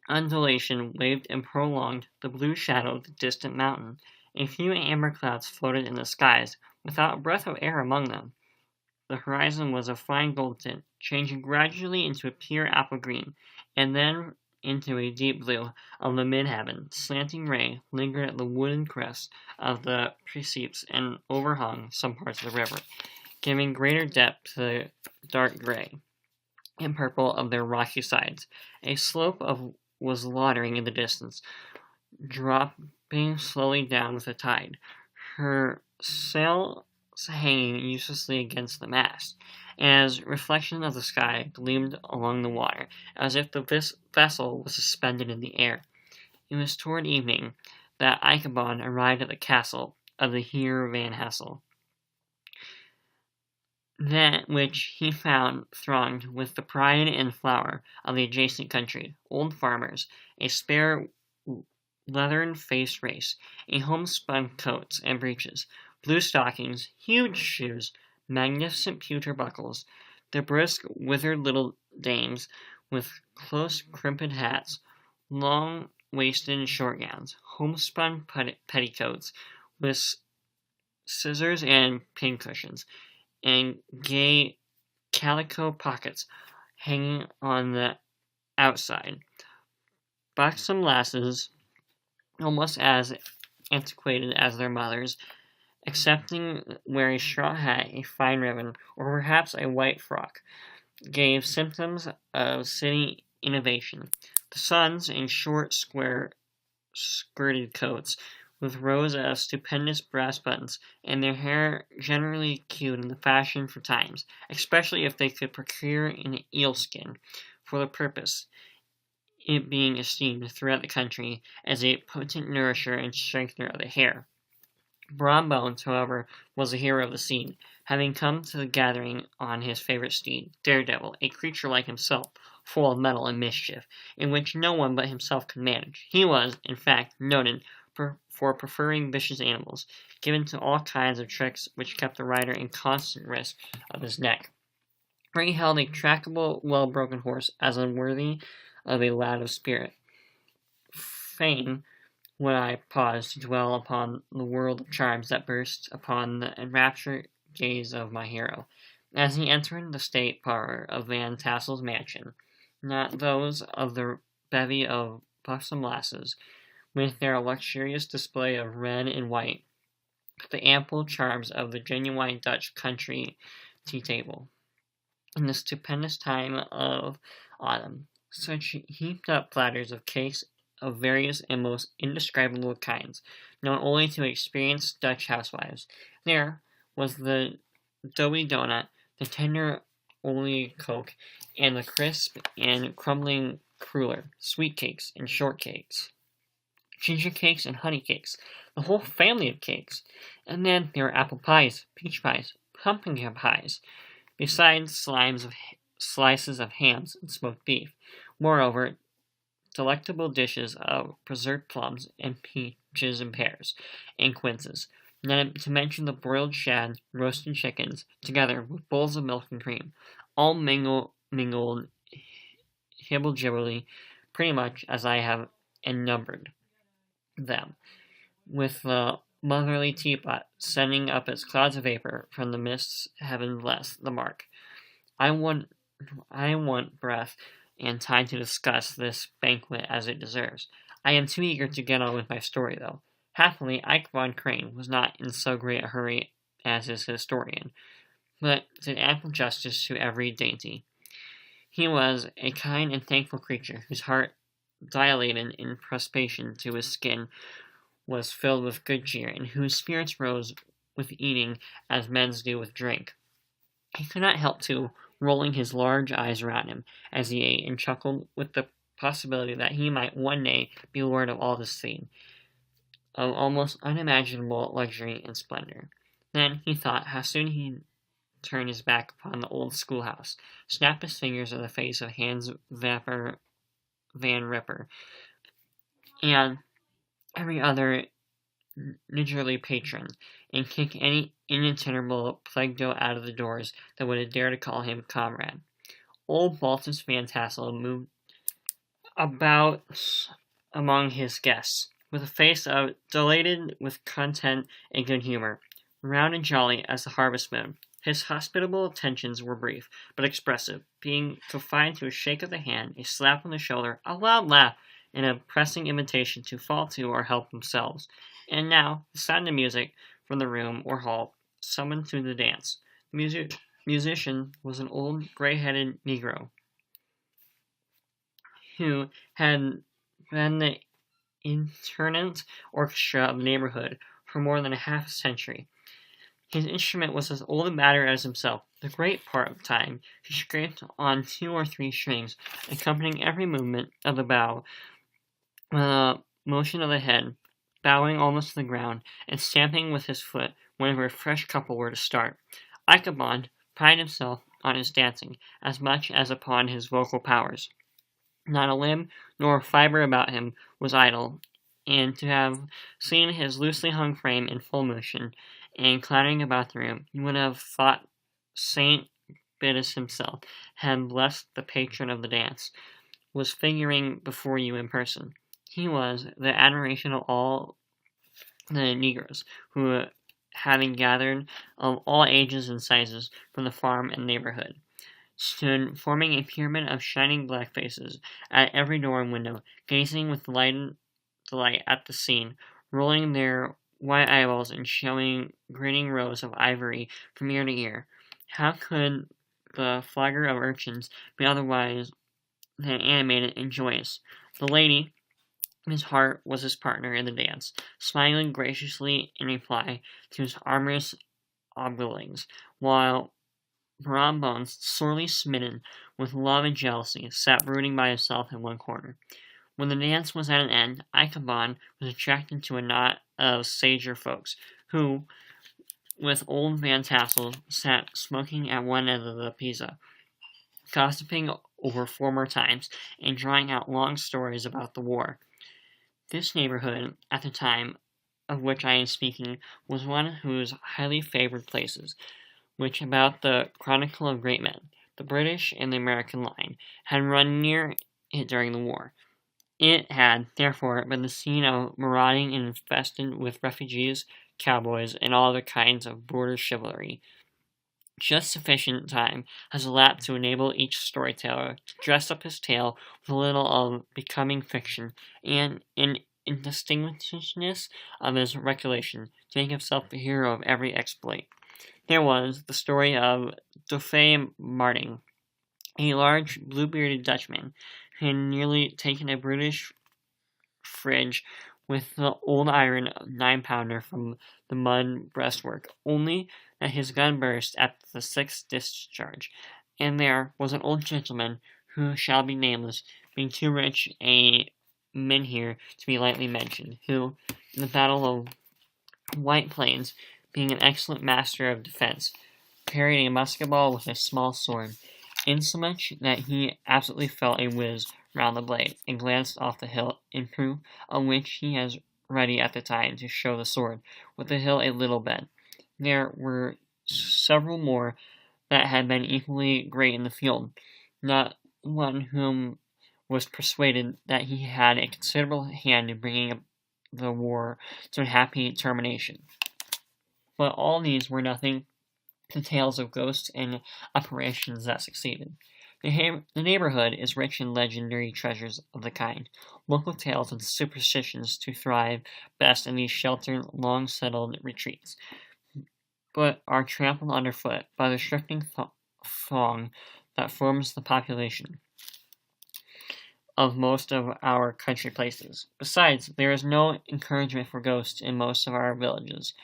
Speaker 1: undulation waved and prolonged the blue shadow of the distant mountain. A few amber clouds floated in the skies, without a breath of air among them. The horizon was a fine gold tint, changing gradually into a pure apple green, and then into a deep blue of the mid-heaven. Slanting ray lingered at the wooden crest of the precipices and overhung some parts of the river, giving greater depth to the dark gray and purple of their rocky sides. A slope was loitering in the distance, dropping slowly down with the tide, her sails hanging uselessly against the mast, as reflection of the sky gleamed along the water, as if the vessel was suspended in the air. It was toward evening that Ichabod arrived at the castle of the Heer Van Tassel, that which he found thronged with the pride and flower of the adjacent country, old farmers, a spare leathern-faced race, in homespun coats and breeches, blue stockings, huge shoes, magnificent pewter buckles, the brisk, withered little dames with close crimped hats, long-waisted and short gowns, homespun petticoats with scissors and pincushions, and gay calico pockets hanging on the outside. Buxom lasses, almost as antiquated as their mothers, excepting wear a straw hat, a fine ribbon, or perhaps a white frock, gave symptoms of city innovation. The sons, in short, square skirted coats, with rows of stupendous brass buttons, and their hair generally queued in the fashion for times, especially if they could procure an eel skin for the purpose, it being esteemed throughout the country as a potent nourisher and strengthener of the hair. Brom Bones, however, was the hero of the scene, having come to the gathering on his favorite steed, Daredevil, a creature like himself, full of mettle and mischief, in which no one but himself could manage. He was, in fact, noted for preferring vicious animals, given to all kinds of tricks which kept the rider in constant risk of his neck. For he held a trackable, well-broken horse as unworthy of a lad of spirit. Fain would I pause to dwell upon the world of charms that burst upon the enraptured gaze of my hero, as he entered the state parlor of Van Tassel's mansion, not those of the bevy of buxom lasses, with their luxurious display of red and white, but the ample charms of the genuine Dutch country tea table. In the stupendous time of autumn, such heaped up platters of cakes of various and most indescribable kinds, known only to experienced Dutch housewives. There was the doughy donut, the tender oily coke, and the crisp and crumbling cruller, sweet cakes and short cakes, ginger cakes and honey cakes, the whole family of cakes. And then there were apple pies, peach pies, pumpkin pies, besides slices of hams and smoked beef. Moreover, delectable dishes of preserved plums and peaches and pears and quinces, not to mention the broiled shad, roasted chickens, together with bowls of milk and cream, all mingled hibble-jibblely, pretty much as I have enumbred them, with the motherly teapot sending up its clouds of vapor from the mists. Heaven bless the mark. I want breath and time to discuss this banquet as it deserves. I am too eager to get on with my story, though. Happily, Ike Von Crane was not in so great a hurry as his historian, but did ample justice to every dainty. He was a kind and thankful creature, whose heart, dilated in prostration to his skin, was filled with good cheer, and whose spirits rose with eating as men's do with drink. He could not help to rolling his large eyes around him as he ate, and chuckled with the possibility that he might one day be lord of all this scene of almost unimaginable luxury and splendor. Then he thought how soon he'd turn his back upon the old schoolhouse, snap his fingers in the face of Hans Van Ripper, and every other niggardly patron, and kick any initiable plague-dough out of the doors that would dare to call him comrade. Old Baltus Van Tassel moved about among his guests, with a face dilated with content and good humor, round and jolly as the harvest moon. His hospitable attentions were brief, but expressive, being confined to a shake of the hand, a slap on the shoulder, a loud laugh, and a pressing invitation to fall to or help themselves. And now, the sound of music from the room or hall summoned to the dance. The musician was an old, gray-headed Negro, who had been the itinerant orchestra of the neighborhood for more than a half century. His instrument was as old a matter as himself. The great part of the time he scraped on 2 or 3 strings, accompanying every movement of the bow with a motion of the head, bowing almost to the ground, and stamping with his foot whenever a fresh couple were to start. Ichabod prided himself on his dancing as much as upon his vocal powers. Not a limb nor a fibre about him was idle, and to have seen his loosely hung frame in full motion and clattering about the room, you would have thought Saint Biddus himself had blessed the patron of the dance, was figuring before you in person. He was the admiration of all the Negroes, who, having gathered of all ages and sizes from the farm and neighborhood, stood forming a pyramid of shining black faces at every door and window, gazing with delight at the scene, rolling their white eyeballs and showing grinning rows of ivory from ear to ear. How could the flagger of urchins be otherwise than animated and joyous? The lady, his heart was his partner in the dance, smiling graciously in reply to his amorous oglings, while Brom Bones, sorely smitten with love and jealousy, sat brooding by himself in one corner. When the dance was at an end, Ichabod was attracted to a knot of sager folks, who, with old Van Tassel, sat smoking at one end of the Pisa, gossiping over former times and drawing out long stories about the war. This neighborhood, at the time of which I am speaking, was one of whose highly favored places, which about the Chronicle of Great Men, the British and the American line, had run near it during the war. It had, therefore, been the scene of marauding and infested with refugees, cowboys, and all other kinds of border chivalry. Just sufficient time has elapsed to enable each storyteller to dress up his tale with a little of becoming fiction, and in indistinguishableness of his recollection, to make himself the hero of every exploit. There was the story of Dauphin Martin, a large blue-bearded Dutchman who had nearly taken a British fridge with the old iron 9-pounder from the mud breastwork, only that his gun burst at the sixth discharge, and there was an old gentleman, who shall be nameless, being too rich a menhiir to be lightly mentioned, who, in the battle of White Plains, being an excellent master of defense, parried a musket ball with a small sword, insomuch that he absolutely felt a whiz round the blade, and glanced off the hill, in proof of which he has ready at the time to show the sword, with the hill a little bent. There were several more that had been equally great in the field, not one whom was persuaded that he had a considerable hand in bringing the war to a happy termination. But all these were nothing to tales of ghosts and apparitions that succeeded. The neighborhood is rich in legendary treasures of the kind, local tales and superstitions to thrive best in these sheltered, long-settled retreats, but are trampled underfoot by the shifting throng that forms the population of most of our country places. Besides, there is no encouragement for ghosts in most of our villages,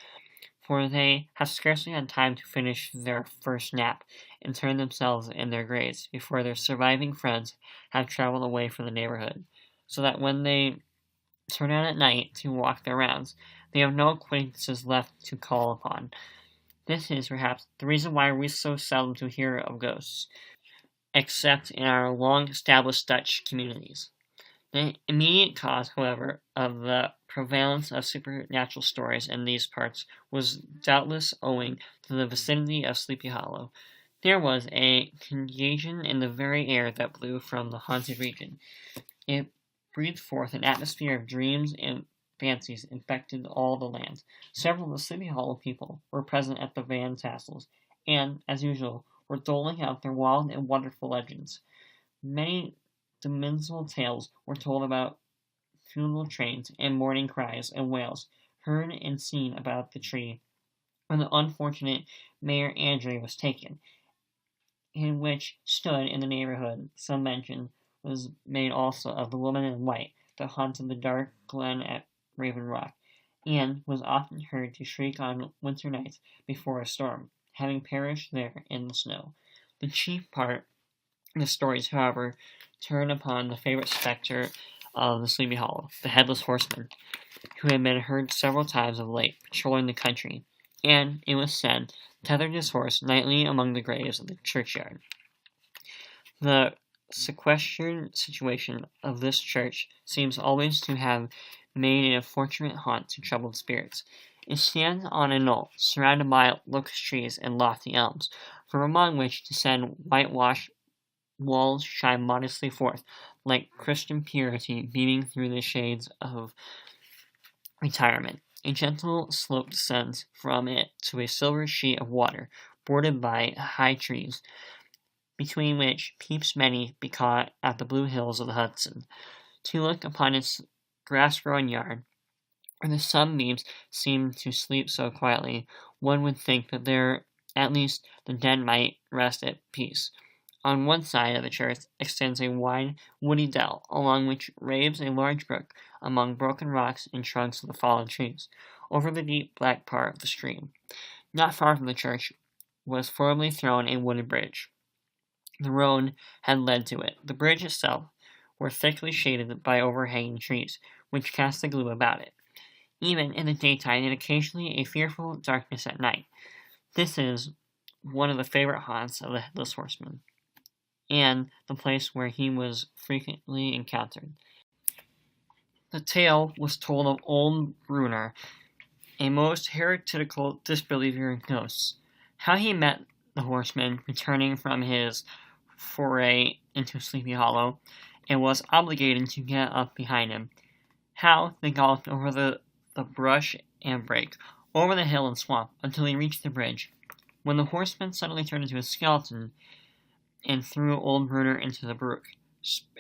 Speaker 1: for they have scarcely had time to finish their first nap and turn themselves in their graves before their surviving friends have traveled away from the neighborhood, so that when they turn out at night to walk their rounds, they have no acquaintances left to call upon. This is, perhaps, the reason why we so seldom to hear of ghosts, except in our long-established Dutch communities. The immediate cause, however, of the prevalence of supernatural stories in these parts was doubtless owing to the vicinity of Sleepy Hollow. There was a contagion in the very air that blew from the haunted region. It breathed forth an atmosphere of dreams and fancies infected all the land. Several of the Sleepy Hollow people were present at the Van Tassels, and, as usual, were doling out their wild and wonderful legends. Many dimensional tales were told about funeral trains and mourning cries and wails heard and seen about the tree when the unfortunate Mayor Andre was taken, in which stood in the neighborhood. Some mention was made also of the woman in white that haunted the dark glen at Raven Rock, and was often heard to shriek on winter nights before a storm, having perished there in the snow. The chief part of the stories, however, turn upon the favorite spectre of the Sleepy Hollow, the Headless Horseman, who had been heard several times of late patrolling the country, and, it was said, tethered his horse nightly among the graves of the churchyard. The sequestered situation of this church seems always to have made it a fortunate haunt to troubled spirits. It stands on a knoll, surrounded by locust trees and lofty elms, from among which descend whitewashed walls shine modestly forth, like Christian purity beaming through the shades of retirement. A gentle slope descends from it to a silver sheet of water, bordered by high trees, between which peeps many be caught at the blue hills of the Hudson, to look upon its grass-grown yard, where the sunbeams seem to sleep so quietly, one would think that there at least the dead might rest at peace. On one side of the church extends a wide, woody dell, along which raves a large brook among broken rocks and trunks of the fallen trees, over the deep black part of the stream. Not far from the church was formerly thrown a wooden bridge. The road had led to it. The bridge itself were thickly shaded by overhanging trees, which cast a gloom about it, even in the daytime, and occasionally a fearful darkness at night. This is one of the favorite haunts of the Headless Horseman, and the place where he was frequently encountered. The tale was told of old Bruner, a most heretical disbeliever in ghosts, how he met the horseman returning from his foray into Sleepy Hollow, and was obligated to get up behind him, how they galloped over the brush and brake, over the hill and swamp, until he reached the bridge, when the horseman suddenly turned into a skeleton and threw old Bruner into the brook,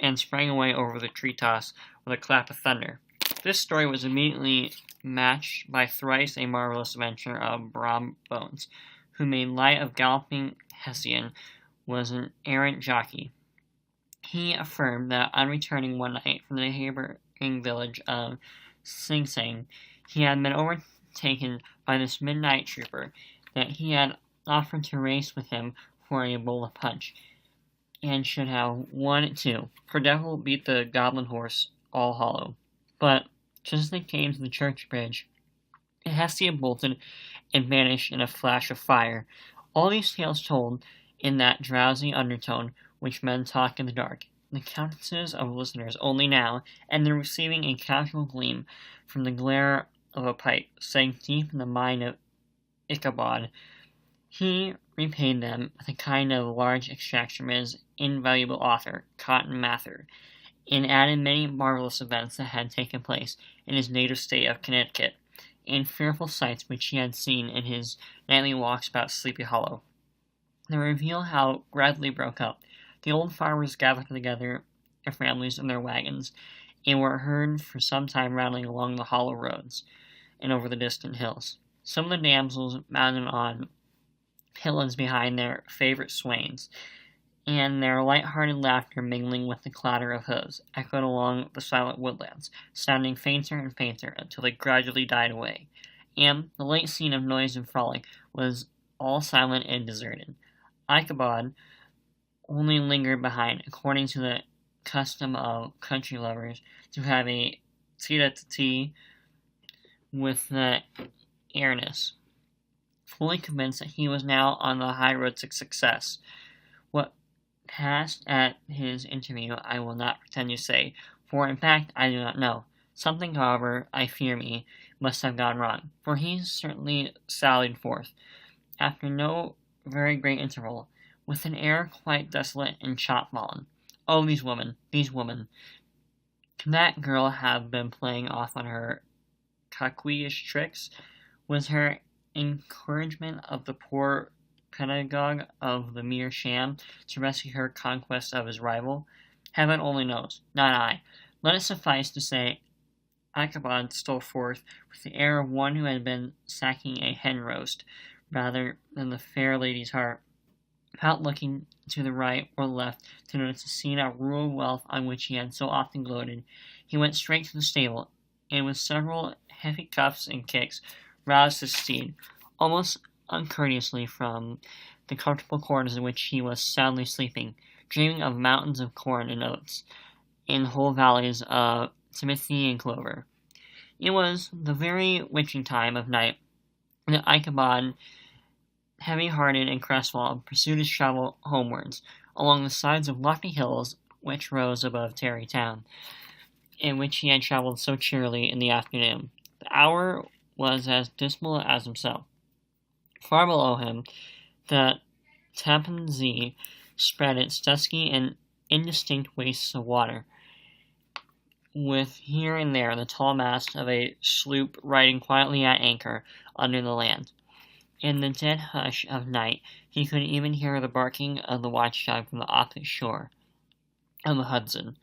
Speaker 1: and sprang away over the tree-tops with a clap of thunder. This story was immediately matched by thrice a marvelous adventure of Brom Bones, who made light of galloping Hessian, was an errant jockey. He affirmed that on returning one night from the neighboring village of Sing Sing, he had been overtaken by this midnight trooper, that he had offered to race with him for a bowl of punch, and should have won it too, for Devil beat the goblin horse all hollow. But just as they came to the church bridge, Hessian bolted and vanished in a flash of fire. All these tales told in that drowsy undertone which men talk in the dark, the countenances of listeners only now, and then receiving a casual gleam from the glare of a pipe, sank deep in the mind of Ichabod. He repaid them with a kind of large extraction from his invaluable author, Cotton Mather, and added many marvelous events that had taken place in his native state of Connecticut, and fearful sights which he had seen in his nightly walks about Sleepy Hollow. They reveal how gradually broke up. The old farmers gathered together their families in their wagons, and were heard for some time rattling along the hollow roads and over the distant hills. Some of the damsels mounted on pillars behind their favorite swains, and their light-hearted laughter mingling with the clatter of hoofs, echoed along the silent woodlands, sounding fainter and fainter until they gradually died away, and the late scene of noise and frolic was all silent and deserted. Ichabod only lingered behind, according to the custom of country lovers, to have a tete-a-tete with the heiress, fully convinced that he was now on the high road to success. What passed at his interview I will not pretend to say, for in fact I do not know. Something, however, I fear me, must have gone wrong, for he certainly sallied forth, after no very great interval, with an air quite desolate and chopfallen. Oh, these women! Can that girl have been playing off on her coquettish tricks? Was her encouragement of the poor pedagogue of the mere sham to rescue her conquest of his rival? Heaven only knows, not I. Let it suffice to say, Ichabod stole forth with the air of one who had been sacking a hen roast, rather than the fair lady's heart, without looking to the right or left to notice the scene of rural wealth on which he had so often gloated. He went straight to the stable, and with several heavy cuffs and kicks, roused his steed, almost uncourteously, from the comfortable quarters in which he was soundly sleeping, dreaming of mountains of corn and oats, and whole valleys of timothy and clover. It was the very witching time of night, and Ichabod, heavy-hearted and crestfallen, pursued his travel homewards, along the sides of lofty hills which rose above Tarry Town, in which he had traveled so cheerily in the afternoon. The hour was as dismal as himself. Far below him, the Tappan Zee spread its dusky and indistinct wastes of water, with here and there the tall mast of a sloop riding quietly at anchor under the land. In the dead hush of night, he could even hear the barking of the watchdog from the opposite shore of the Hudson,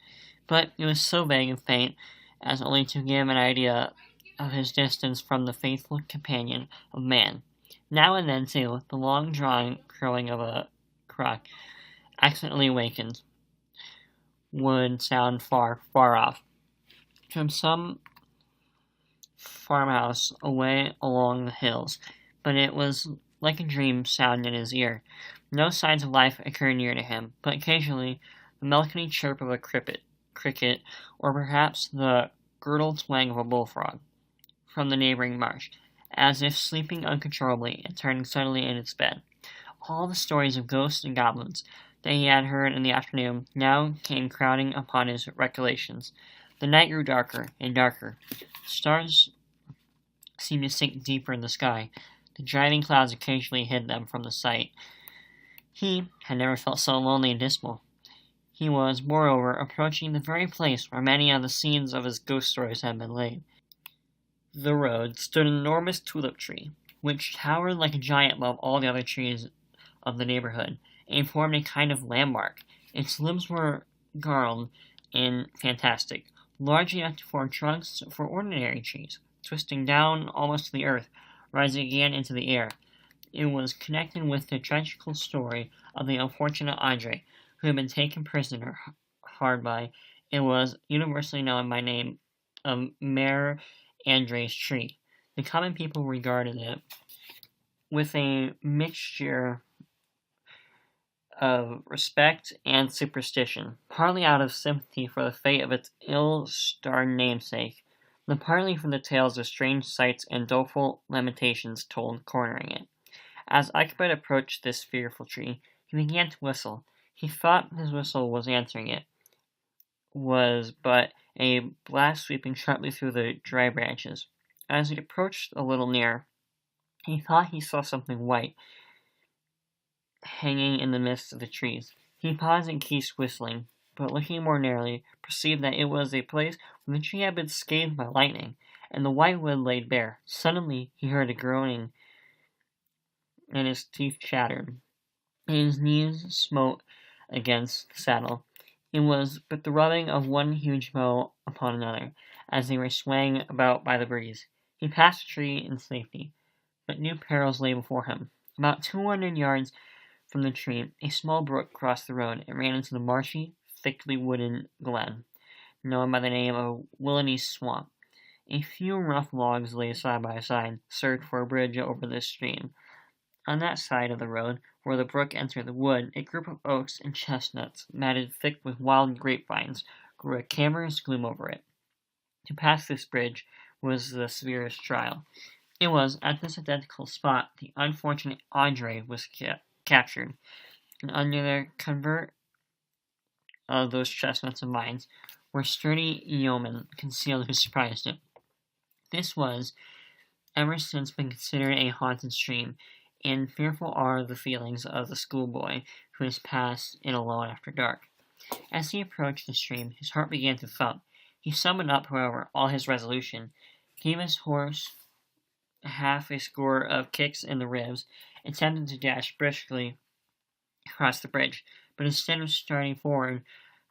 Speaker 1: but it was so vague and faint as only to give an idea of his distance from the faithful companion of man. Now and then, too, the long-drawn crowing of a cock, accidentally awakened, would sound far, far off, from some farmhouse away along the hills, but it was like a dream sound in his ear. No signs of life occurred near to him, but occasionally the melancholy chirp of a cricket, or perhaps the gurgled twang of a bullfrog, from the neighboring marsh, as if sleeping uncontrollably and turning suddenly in its bed. All the stories of ghosts and goblins that he had heard in the afternoon now came crowding upon his recollections. The night grew darker and darker. Stars seemed to sink deeper in the sky. The driving clouds occasionally hid them from the sight. He had never felt so lonely and dismal. He was, moreover, approaching the very place where many of the scenes of his ghost stories had been laid. The road stood an enormous tulip tree, which towered like a giant above all the other trees of the neighborhood, and formed a kind of landmark. Its limbs were garlanded and fantastic, large enough to form trunks for ordinary trees, twisting down almost to the earth, rising again into the air. It was connected with the tragical story of the unfortunate Andre, who had been taken prisoner hard by. It was universally known by name of Mere Andre's tree. The common people regarded it with a mixture of respect and superstition, partly out of sympathy for the fate of its ill-starred namesake, and partly from the tales of strange sights and doleful lamentations told cornering it. As Ichabod approached this fearful tree, he began to whistle. He thought his whistle was answering it, was but a blast sweeping sharply through the dry branches. As he approached a little nearer, he thought he saw something white hanging in the midst of the trees. He paused and ceased whistling, but looking more narrowly, perceived that it was a place where the tree had been scathed by lightning, and the white wood laid bare. Suddenly he heard a groaning, and his teeth chattered, and his knees smote against the saddle. It was but the rubbing of one huge bow upon another, as they were swaying about by the breeze. He passed the tree in safety, but new perils lay before him. About 200 yards from the tree, a small brook crossed the road and ran into the marshy, thickly wooded glen, known by the name of Willany Swamp. A few rough logs lay side by side, served for a bridge over this stream. On that side of the road, where the brook entered the wood, a group of oaks and chestnuts, matted thick with wild grapevines, grew a cavernous gloom over it. To pass this bridge was the severest trial. It was at this identical spot the unfortunate Andre was captured, and under the covert of those chestnuts and vines were sturdy yeomen concealed who surprised him. This was ever since been considered a haunted stream, and fearful are the feelings of the schoolboy who has passed it alone after dark. As he approached the stream, his heart began to thump. He summoned up, however, all his resolution, gave his horse half a score of kicks in the ribs, attempted to dash briskly across the bridge, but instead of starting forward,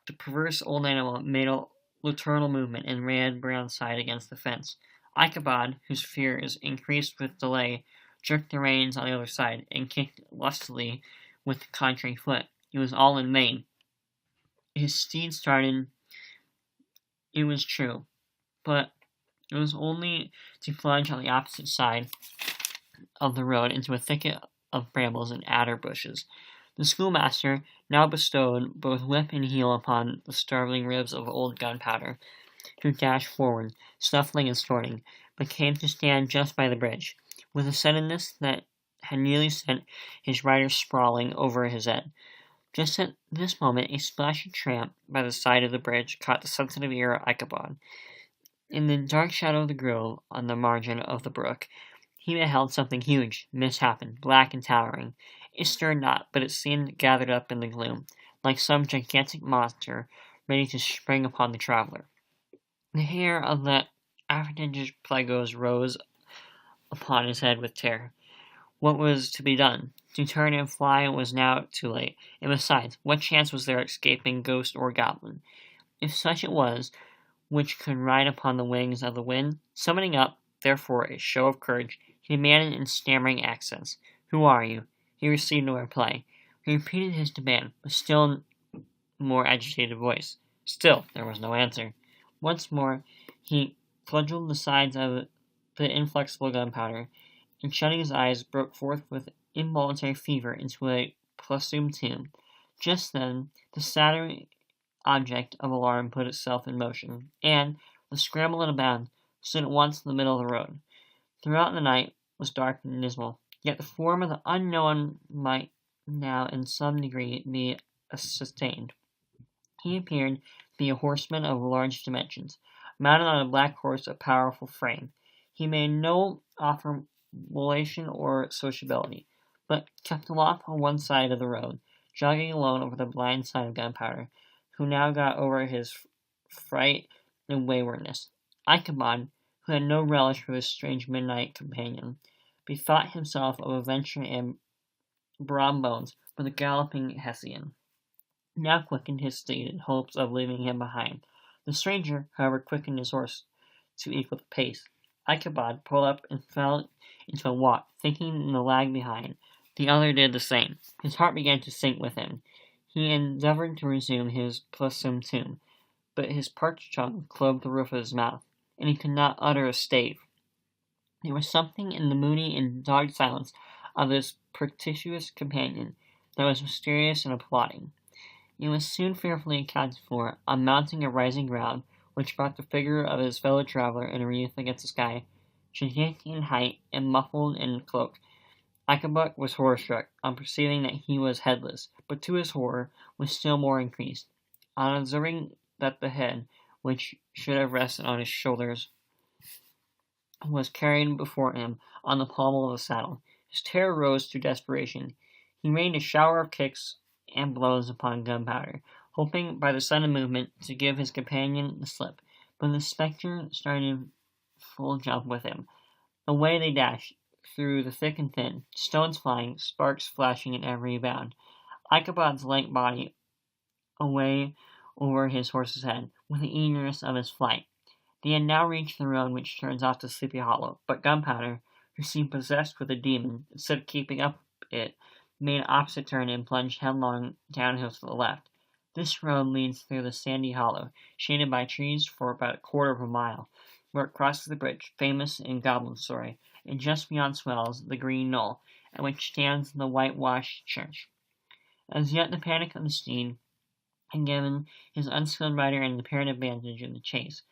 Speaker 1: the perverse old animal made a lateral movement and ran broadside against the fence. Ichabod, whose fears increased with delay, jerked the reins on the other side, and kicked lustily with the contrary foot. It was all in vain. His steed started, it was true, but it was only to plunge on the opposite side of the road into a thicket of brambles and adder bushes. The schoolmaster now bestowed both whip and heel upon the starveling ribs of old Gunpowder, who dashed forward, snuffling and snorting, but came to stand just by the bridge, with a suddenness that had nearly sent his rider sprawling over his head. Just at this moment, a splashing tramp by the side of the bridge caught the sensitive ear of Ichabod. In the dark shadow of the grove on the margin of the brook, he beheld something huge, misshapen, black and towering. It stirred not, but it seemed gathered up in the gloom, like some gigantic monster ready to spring upon the traveler. The hair of the affrighted Plegos rose upon his head with terror. What was to be done? To turn and fly was now too late, and besides, what chance was there of escaping ghost or goblin? If such it was, which could ride upon the wings of the wind, summoning up, therefore, a show of courage, he demanded in stammering accents, "Who are you?" He received no reply. He repeated his demand, with still more agitated voice. Still there was no answer. Once more he cudgelled the sides of the inflexible gunpowder, and shutting his eyes, broke forth with involuntary fever into a presumed tune. Just then the shadowy object of alarm put itself in motion, and, with a scramble and a bound, stood at once in the middle of the road. Throughout the night was dark and dismal, yet the form of the unknown might now in some degree be sustained. He appeared to be a horseman of large dimensions, mounted on a black horse of powerful frame. He made no affability or sociability, but kept aloft on one side of the road, jogging alone over the blind side of Gunpowder, who now got over his fright and waywardness. Ichabod, who had no relish for this strange midnight companion, bethought himself of a venture in Brom Bones for the galloping Hessian, now quickened his steed in hopes of leaving him behind. The stranger, however, quickened his horse to equal the pace. Ichabod pulled up and fell into a walk, thinking the lag behind. The other did the same. His heart began to sink within. He endeavored to resume his presumed tune, but his parched tongue clove the roof of his mouth, and he could not utter a stave. There was something in the moody and dogged silence of his perticious companion that was mysterious and applauding. It was soon fearfully accounted for. On mounting a rising ground, which brought the figure of his fellow traveler in relief against the sky, gigantic in height and muffled in a cloak, Ichabod was horror-struck on perceiving that he was headless, but to his horror was still more increased on observing that the head, which should have rested on his shoulders, was carried before him on the pommel of the saddle. His terror rose to desperation. He rained a shower of kicks and blows upon Gunpowder, hoping by the sudden movement to give his companion the slip, but the spectre started full jump with him. Away they dashed, through the thick and thin, stones flying, sparks flashing at every bound. Ichabod's lank body away over his horse's head, with the eagerness of his flight. They had now reached the road which turns off to Sleepy Hollow, but Gunpowder, who seemed possessed with a demon, instead of keeping up it, made an opposite turn and plunged headlong downhill to the left. This road leads through the sandy hollow, shaded by trees for about a quarter of a mile, where it crosses the bridge, famous in goblin story, and just beyond swells the green knoll, at which stands the whitewashed church. As yet the panic of the steed had given his unskilled rider an apparent advantage in the chase,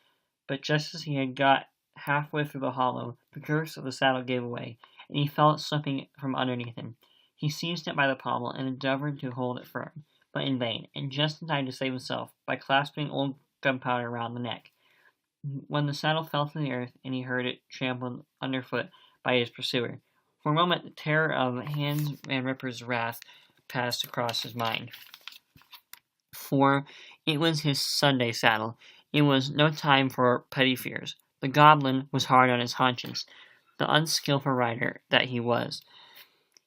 Speaker 1: but just as he had got halfway through the hollow, the girths of the saddle gave way, and he felt it slipping from underneath him. He seized it by the pommel and endeavored to hold it firm, but in vain, and just in time to save himself by clasping old Gunpowder round the neck, when the saddle fell to the earth and he heard it trampled underfoot by his pursuer. For a moment the terror of Hans Van Ripper's wrath passed across his mind, for it was his Sunday saddle. It was no time for petty fears. The goblin was hard on his haunches, the unskilful rider that he was.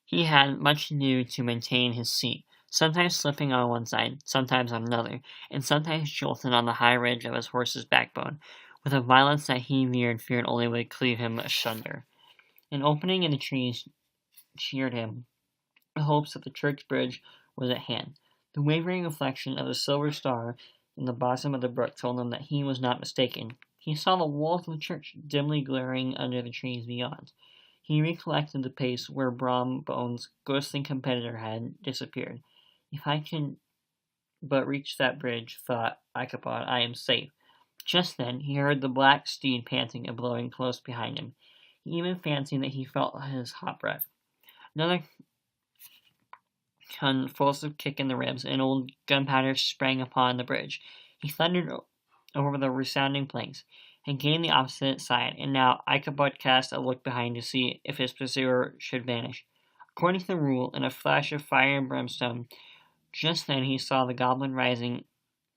Speaker 1: He had much to do to maintain his seat, sometimes slipping on one side, sometimes on another, and sometimes jolting on the high ridge of his horse's backbone, with a violence that he feared only would cleave him asunder. An opening in the trees cheered him. The hopes that the church bridge was at hand. The wavering reflection of the silver star in the bosom of the brook told him that he was not mistaken. He saw the walls of the church dimly glaring under the trees beyond. He recollected the place where Brom Bones' ghostly competitor had disappeared. If I can but reach that bridge, thought Ichabod, I am safe. Just then he heard the black steed panting and blowing close behind him. He even fancied that he felt his hot breath. Another convulsive kick in the ribs, and old Gunpowder sprang upon the bridge. He thundered over the resounding planks, and gained the opposite side, and now Ichabod cast a look behind to see if his pursuer should vanish. According to the rule, in a flash of fire and brimstone, just then he saw the goblin rising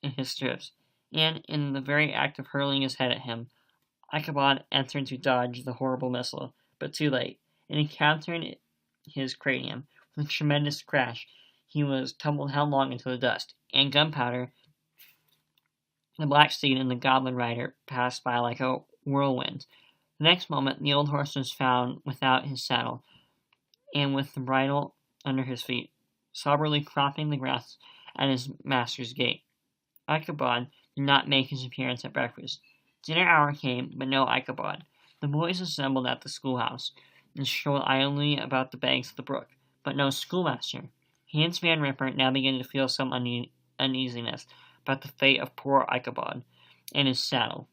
Speaker 1: in his stirrups, and, in the very act of hurling his head at him, Ichabod entered to dodge the horrible missile, but too late, and encountering his cranium. With a tremendous crash, he was tumbled headlong into the dust, and gunpowder, the black steed, and the goblin rider passed by like a whirlwind. The next moment, the old horse was found without his saddle, and with the bridle under his feet, soberly cropping the grass at his master's gate. Ichabod did not make his appearance at breakfast. Dinner hour came, but no Ichabod. The boys assembled at the schoolhouse, and strolled idly about the banks of the brook, but no schoolmaster. Hans Van Ripper now began to feel some uneasiness about the fate of poor Ichabod and his saddle.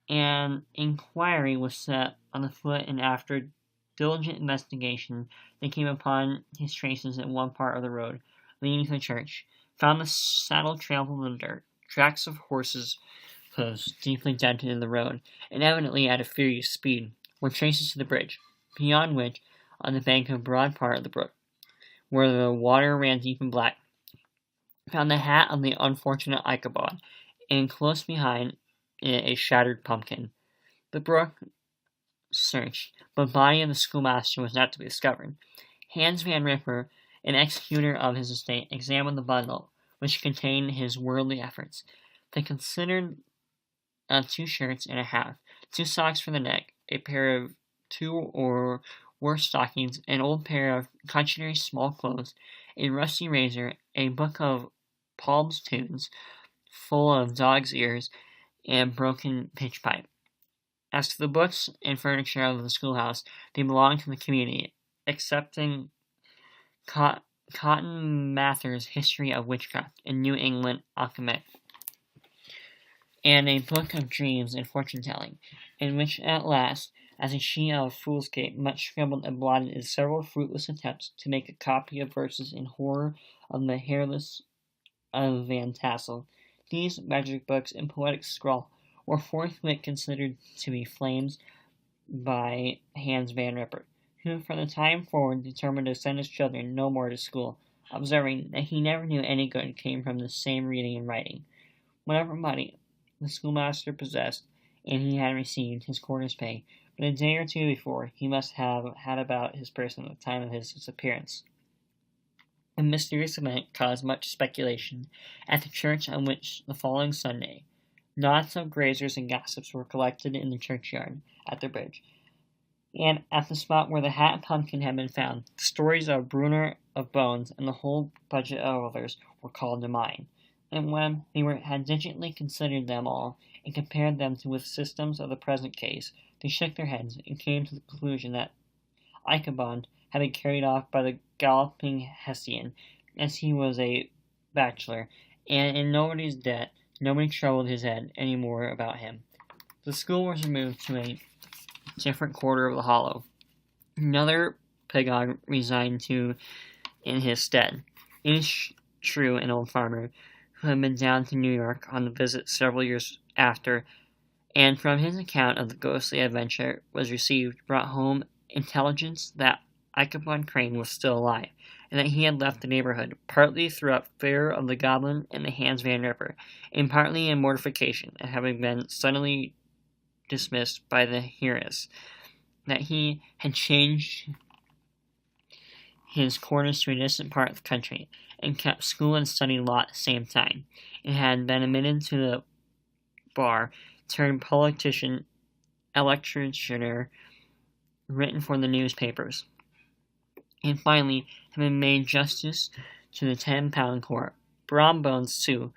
Speaker 1: An inquiry was set on foot, and after diligent investigation, they came upon his traces in one part of the road leading to the church, found the saddle trampled in the dirt, tracks of horses' hoofs deeply dented in the road, and evidently at a furious speed, were traces to the bridge, beyond which, on the bank of a broad part of the brook, where the water ran deep and black, found the hat of the unfortunate Ichabod, and close behind it a shattered pumpkin. The brook searched, but the body of the schoolmaster was not to be discovered. Hans Van Ripper, an executor of his estate, examined the bundle, which contained his worldly efforts. They considered 2 shirts and a half, 2 socks for the neck, a pair of 2 or worse stockings, an old pair of customary small clothes, a rusty razor, a book of Paul's tunes, full of dog's ears, and broken pitch pipe. As to the books and furniture of the schoolhouse, they belonged to the community, excepting Cotton Mather's History of Witchcraft and New England Alchemy, and a book of dreams and fortune-telling, in which at last, as a sheet of foolscap, much scribbled and blotted in several fruitless attempts to make a copy of verses in horror of the hairless of Van Tassel. These magic books and poetic scrawl were forthwith considered to be flames by Hans Van Ripper, who from the time forward determined to send his children no more to school, observing that he never knew any good came from the same reading and writing. Whatever money the schoolmaster possessed, and he had received his quarter's pay, but a day or 2 before he must have had about his person at the time of his disappearance. A mysterious event caused much speculation at the church on which the following Sunday knots of grazers and gossips were collected in the churchyard at the bridge, and at the spot where the hat and pumpkin had been found, the stories of Brunner of Bones and the whole budget of others were called to mind. And when they had diligently considered them all, and compared them with systems of the present case, they shook their heads, and came to the conclusion that Ichabod had been carried off by the galloping Hessian, as he was a bachelor, and in nobody's debt. Nobody troubled his head any more about him. The school was removed to a different quarter of the hollow. Another pedagogue resigned in his stead. It is true, an old farmer, who had been down to New York on a visit several years after, and from his account of the ghostly adventure was received, brought home intelligence that Ichabod Crane was still alive, and that he had left the neighborhood, partly through fear of the goblin and the Hans Van Ripper, and partly in mortification at having been suddenly dismissed by the heiress, that he had changed his quarters to a distant part of the country, and kept school and study law at the same time, and had been admitted to the bar, turned politician, electioneer, written for the newspapers, and finally had been made justice to the 10-pound court. Brom Bones, too,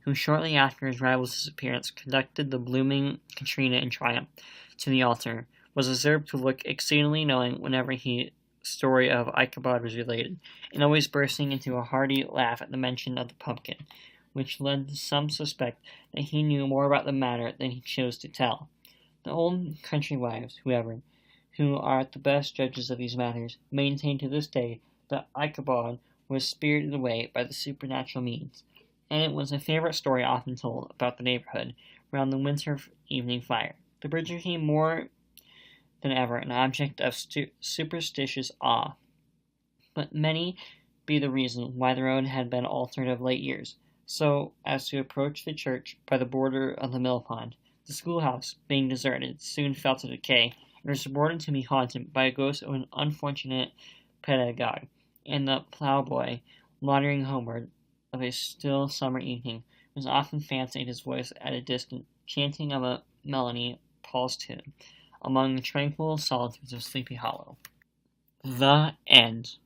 Speaker 1: who shortly after his rival's disappearance conducted the blooming Katrina in triumph to the altar, was observed to look exceedingly knowing whenever his story of Ichabod was related, and always bursting into a hearty laugh at the mention of the pumpkin, which led some to suspect that he knew more about the matter than he chose to tell. The old country wives, however, who are the best judges of these matters, maintain to this day that Ichabod was spirited away by the supernatural means, and it was a favorite story often told about the neighborhood round the winter evening fire. The bridge became more than ever an object of superstitious awe, but many be the reason why the road had been altered of late years, so as to approach the church by the border of the mill pond. The schoolhouse, being deserted, soon fell to decay, and was reported to be haunted by a ghost of an unfortunate pedagogue, and the ploughboy, wandering homeward of a still summer evening, was often fancied his voice at a distance, chanting of a melody Paul's tune, among the tranquil solitudes of Sleepy Hollow. The End.